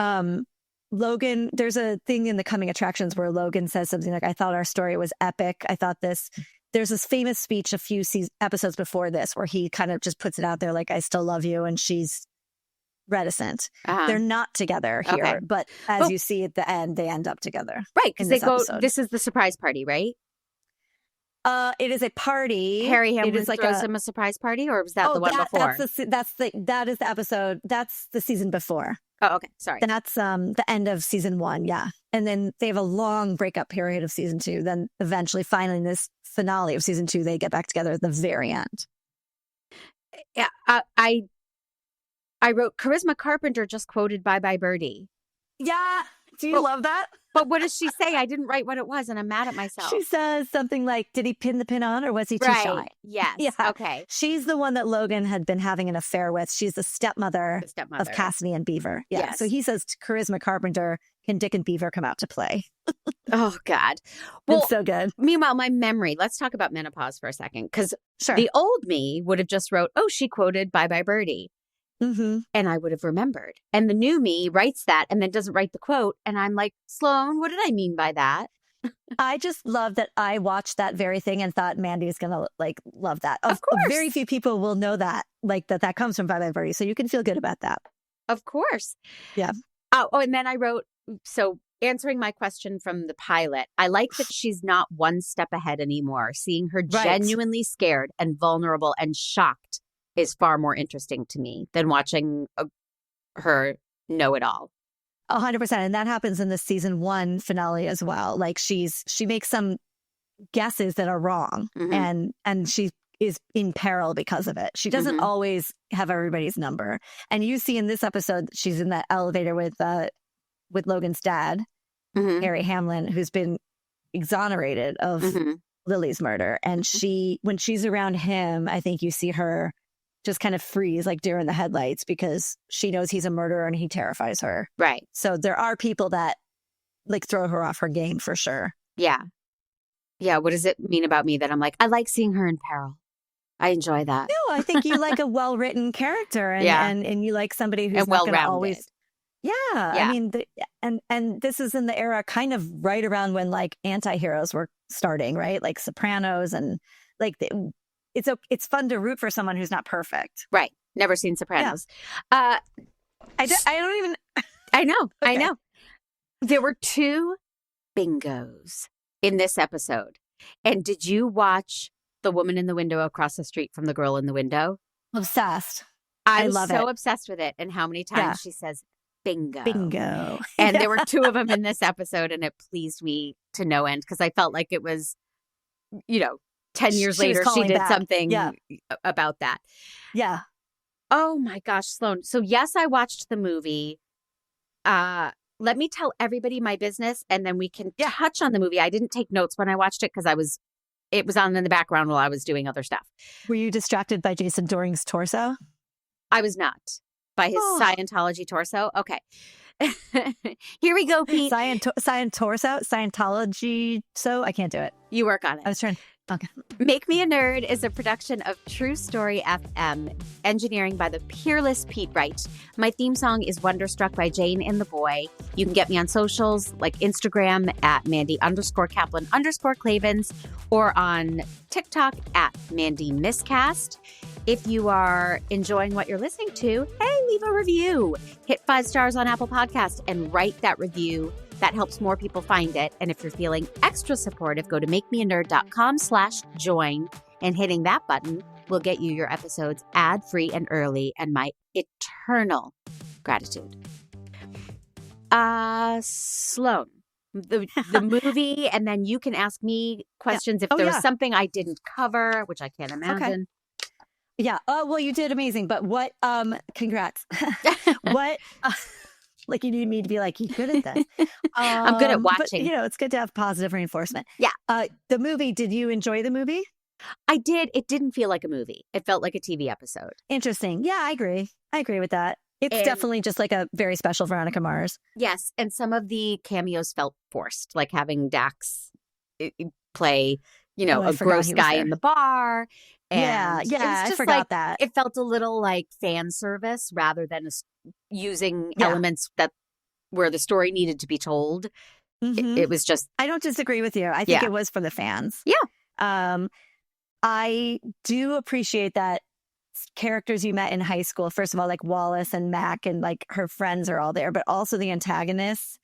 Logan, there's a thing in the coming attractions where Logan says something like, I thought our story was epic. I thought there's this famous speech a few episodes before this where he kind of just puts it out there like, I still love you. And she's reticent. Uh-huh. They're not together here. But as you see at the end, they end up together. Right. Because they go, episode. This is the surprise party, right? It is a party. Harry Hamlin throws him a surprise party, or was that the one before? That is the episode. That's the season before. Oh, okay. Sorry. That's the end of season 1. Yeah. And then they have a long breakup period of season 2. Then eventually, finally, in this finale of season 2, they get back together at the very end. Yeah. I wrote Charisma Carpenter just quoted Bye Bye Birdie. Yeah. Do you love that? But what does she say? I didn't write what it was, and I'm mad at myself. She says something like, did he pin the pin on, or was he too shy? Yes. Yeah. Okay. She's the one that Logan had been having an affair with. She's the stepmother of Cassidy and Beaver. Yeah. Yes. So he says to Charisma Carpenter, can Dick and Beaver come out to play? Oh, God. Well, it's so good. Meanwhile, my memory, let's talk about menopause for a second, because the old me would have just wrote, oh, she quoted Bye Bye Birdie. Mm-hmm. And I would have remembered. And the new me writes that and then doesn't write the quote. And I'm like, Sloan, what did I mean by that? I just love that I watched that very thing and thought Mandy's going to love that. Of course. Very few people will know that, that comes from Bye Bye Birdie. So you can feel good about that. Of course. Yeah. Oh, and then I wrote, so answering my question from the pilot, I like that she's not one step ahead anymore. Seeing her genuinely scared and vulnerable and shocked is far more interesting to me than watching her know it all. 100%. And that happens in the season 1 finale as well. Like she makes some guesses that are wrong, mm-hmm. and she is in peril because of it. She doesn't mm-hmm. always have everybody's number. And you see in this episode, she's in that elevator with Logan's dad, mm-hmm. Harry Hamlin, who's been exonerated of mm-hmm. Lily's murder. And when she's around him, I think you see her just kind of freeze like deer in the headlights because she knows he's a murderer and he terrifies her. Right. So there are people that like throw her off her game for sure. Yeah. Yeah. What does it mean about me that I'm like, I like seeing her in peril? I enjoy that. No, I think you like a well-written character and you like somebody who's not going to always. Yeah. I mean, and this is in the era kind of right around when like anti-heroes were starting, right? Like Sopranos and like it's fun to root for someone who's not perfect. Right. Never seen Sopranos. Yeah. I don't even. I know. Okay. I know. There were 2 bingos in this episode. And did you watch the woman in the window across the street from the girl in the window? Obsessed. I was love so it. obsessed with it. And how many times she says bingo. Bingo. And there were 2 of them in this episode. And it pleased me to no end because I felt like it was, 10 years later, she did something about that. Yeah. Oh my gosh, Sloan. So yes, I watched the movie. Let me tell everybody my business and then we can touch on the movie. I didn't take notes when I watched it because it was on in the background while I was doing other stuff. Were you distracted by Jason Dohring's torso? I was not. By his Scientology torso? Okay. Here we go, Pete. Scientology. So I can't do it. You work on it. I was trying. Okay. Make Me a Nerd is a production of True Story FM, engineering by the peerless Pete Wright. My theme song is Wonderstruck by Jane and the Boy. You can get me on socials like Instagram at Mandy_Kaplan_Clavens or on TikTok at Mandy Miscast. If you are enjoying what you're listening to, hey, leave a review. Hit 5 stars on Apple Podcasts and write that review. That helps more people find it. And if you're feeling extra supportive, go to makemeanerd.com/join. And hitting that button will get you your episodes ad-free and early and my eternal gratitude. Sloan, the movie, and then you can ask me questions if there's something I didn't cover, which I can't imagine. Okay. Yeah. Oh, well, you did amazing. But what, congrats. What, like you need me to be like, you're good at this. I'm good at watching. But, it's good to have positive reinforcement. Yeah. The movie, did you enjoy the movie? I did. It didn't feel like a movie. It felt like a TV episode. Interesting. Yeah, I agree. I agree with that. It's definitely just like a very special Veronica Mars. Yes. And some of the cameos felt forced, like having Dax play, a gross guy in the bar. And I forgot that. It felt a little like fan service rather than using elements that where the story needed to be told. Mm-hmm. It was just. I don't disagree with you. I think it was for the fans. Yeah. I do appreciate that characters you met in high school, first of all, like Wallace and Mac and like her friends are all there, but also the antagonists,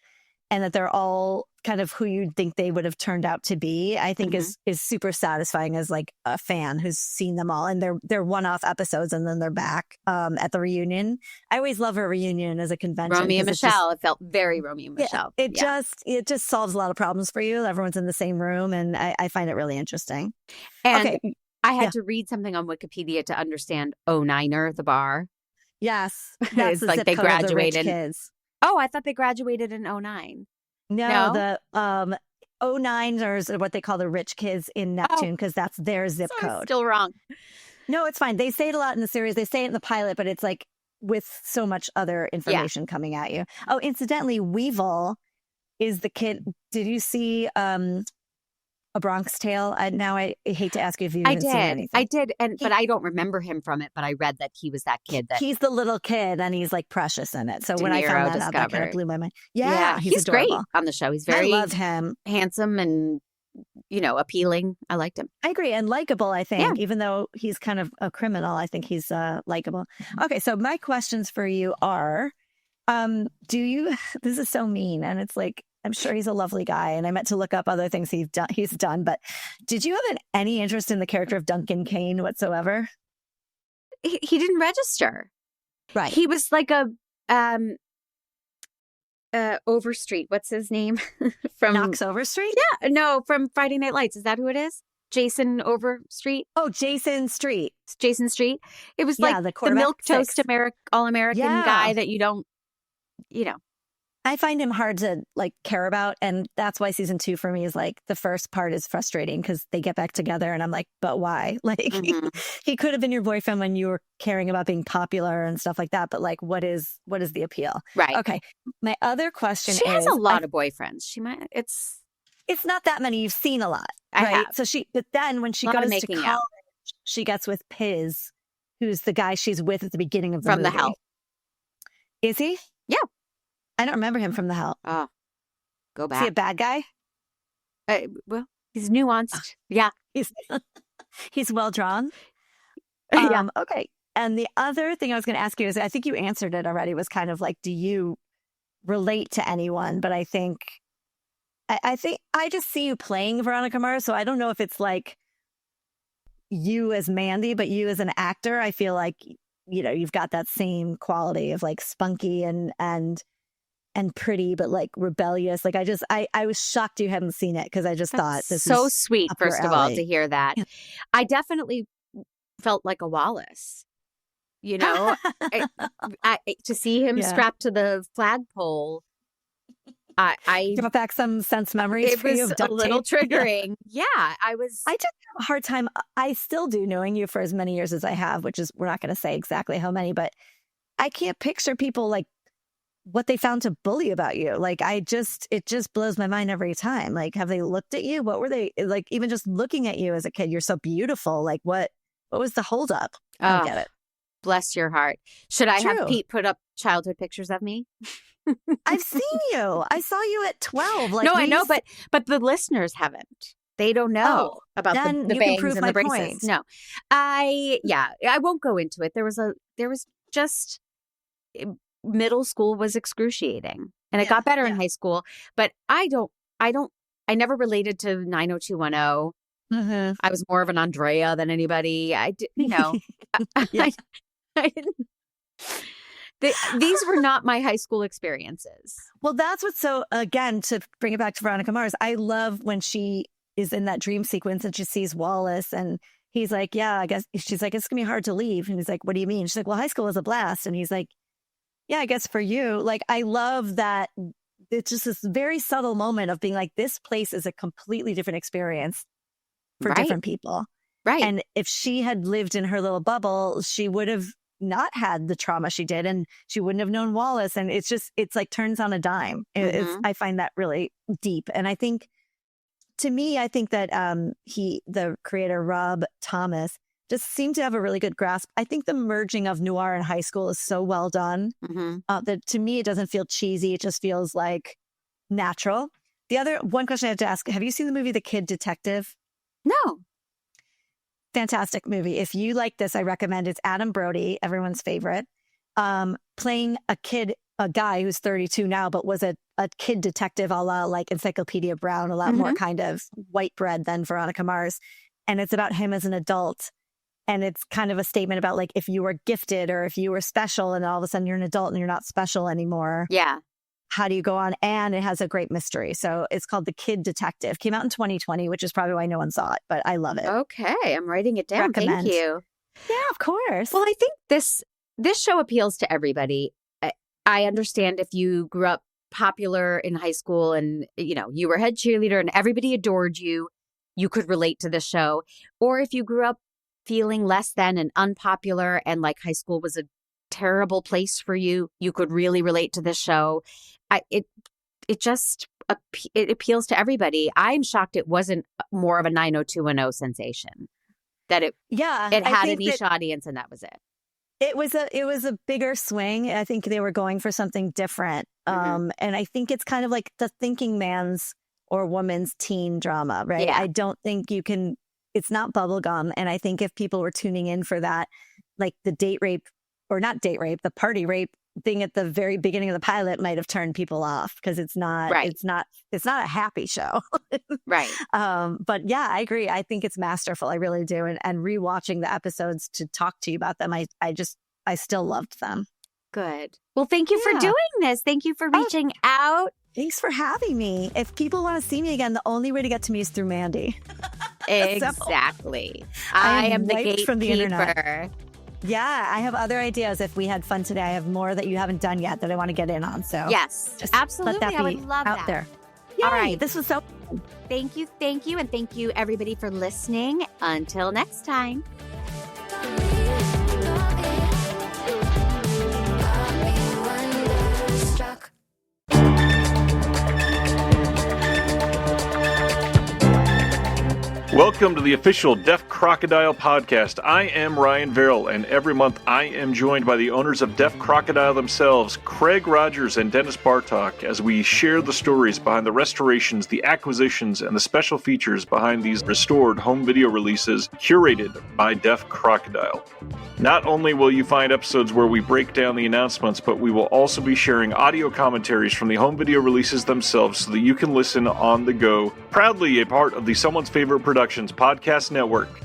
and that they're all kind of who you'd think they would have turned out to be, I think is super satisfying as like a fan who's seen them all. And they're one-off episodes and then they're back at the reunion. I always love a reunion as a convention. Romeo and Michelle. It felt very Romeo and Michelle. It just solves a lot of problems for you. Everyone's in the same room and I find it really interesting. And I had to read something on Wikipedia to understand 09er, the bar. Yes. That's the like zip they code of the rich graduated. kids. Oh, I thought they graduated in 09. No, the 09ers are what they call the rich kids in Neptune because that's their zip code. Still wrong. No, it's fine. They say it a lot in the series. They say it in the pilot, but it's like with so much other information coming at you. Oh, incidentally, Weevil is the kid. Did you see A Bronx Tale? I hate to ask you if you've seen anything. I did, but I don't remember him from it. But I read that he was that kid. He's the little kid, and he's like precious in it. So when I found that out, that kind of blew my mind. Yeah, he's great on the show. He's very, I love him, handsome and appealing. I liked him. I agree, and likable. I think, even though he's kind of a criminal, I think he's likable. Okay, so my questions for you are: do you? This is so mean, and it's like. I'm sure he's a lovely guy, and I meant to look up other things he's done. But did you have any interest in the character of Duncan Kane whatsoever? He didn't register. Right. He was like a Overstreet. What's his name? From Knox Overstreet? Yeah, no, from Friday Night Lights. Is that who it is? Jason Overstreet. Oh, Jason Street. Jason Street. It was like the milquetoast All-American guy that you don't, I find him hard to like care about. And that's why season 2 for me is like the first part is frustrating because they get back together and I'm like, but why? Like he could have been your boyfriend when you were caring about being popular and stuff like that. But like, what is the appeal? Right. Okay. My other question she has a lot of boyfriends. It's not that many. You've seen a lot. Right. So but then when she goes to college, she gets with Piz, who's the guy she's with at the beginning of the movie. From The Help. Is he? Yeah. I don't remember him from The Help. Oh, go back. Is he a bad guy? Well, he's nuanced. Yeah. He's well drawn. Yeah. Okay. And the other thing I was going to ask you is, I think you answered it already, was kind of like, do you relate to anyone? But I think I just see you playing Veronica Mars. So I don't know if it's like you as Mandy, but you as an actor, I feel like, you know, you've got that same quality of like spunky and pretty, but like rebellious. Like I was shocked you hadn't seen it because I just thought this so is sweet, first of all, to hear that. Yeah. I definitely felt like a Wallace, you know, to see him strapped to the flagpole. I brought back some sense memories for you. It was a little triggering. Yeah, I just have a hard time. I still do, knowing you for as many years as I have, which is, we're not going to say exactly how many, but I can't picture people like what they found to bully about you. Like it just blows my mind every time. Like, have they looked at you? What were they like? Even just looking at you as a kid, you're so beautiful. Like what was the holdup? I don't get it. Bless your heart. Should I have Pete put up childhood pictures of me? I've seen you. I saw you at 12. Like, no, I know, but the listeners haven't. They don't know about the bangs and the braces. Point. No, I won't go into it. There was just middle school was excruciating, and it got better in high school. But I never related to 90210. Mm-hmm. I was more of an Andrea than anybody. I didn't. These were not my high school experiences. Well, that's what's so, again, to bring it back to Veronica Mars, I love when she is in that dream sequence and she sees Wallace and he's like, yeah, I guess, she's like, it's going to be hard to leave. And he's like, what do you mean? She's like, well, high school was a blast. And he's like, yeah, I guess for you. Like, I love that it's just this very subtle moment of being like, this place is a completely different experience for different people. Right. And if she had lived in her little bubble, she would have not had the trauma she did, and she wouldn't have known Wallace. And it's like turns on a dime. I find that really deep. And I think, to me, I think that the creator, Rob Thomas, just seemed to have a really good grasp. I think the merging of noir and high school is so well done that to me, it doesn't feel cheesy. It just feels like natural. The other one question I have to ask, have you seen the movie The Kid Detective? No. Fantastic movie. If you like this, I recommend. It's Adam Brody, everyone's favorite, playing a guy who's 32 now, but was a kid detective a la like Encyclopedia Brown, a lot more kind of white bread than Veronica Mars. And it's about him as an adult. And it's kind of a statement about like, if you were gifted or if you were special and all of a sudden you're an adult and you're not special anymore. Yeah. How do you go on? And it has a great mystery. So it's called The Kid Detective. Came out in 2020, which is probably why no one saw it, but I love it. Okay. I'm writing it down. Recommend. Thank you. Yeah, of course. Well, I think this show appeals to everybody. I understand if you grew up popular in high school and, you were head cheerleader and everybody adored you, you could relate to this show. Or if you grew up feeling less than and unpopular and like high school was a terrible place for you, you could really relate to this show. It appeals to everybody. I'm shocked it wasn't more of a 90210 sensation. That it had a niche audience and that was it. It was a bigger swing. I think they were going for something different. And I think it's kind of like the thinking man's or woman's teen drama, right? Yeah. I don't think it's not bubblegum. And I think if people were tuning in for that, like the the party rape thing at the very beginning of the pilot might have turned people off because it's not a happy show. Right. But yeah, I agree. I think it's masterful. I really do. And rewatching the episodes to talk to you about them, I still loved them. Good. Well, thank you for doing this. Thank you for reaching out. Thanks for having me. If people want to see me again, the only way to get to me is through Mandy. Exactly. I am the gatekeeper. from the internet. Yeah, I have other ideas. If we had fun today, I have more that you haven't done yet that I want to get in on. So yes, just absolutely. let that I be would love out that. there. All Yay, right. This was so Thank you. And thank you, everybody, for listening. Until next time. Welcome to the official Deaf Crocodile podcast. I am Ryan Verrill, and every month I am joined by the owners of Deaf Crocodile themselves, Craig Rogers and Dennis Bartok, as we share the stories behind the restorations, the acquisitions, and the special features behind these restored home video releases curated by Deaf Crocodile. Not only will you find episodes where we break down the announcements, but we will also be sharing audio commentaries from the home video releases themselves so that you can listen on the go. Proudly a part of the Someone's Favorite Productions podcast network.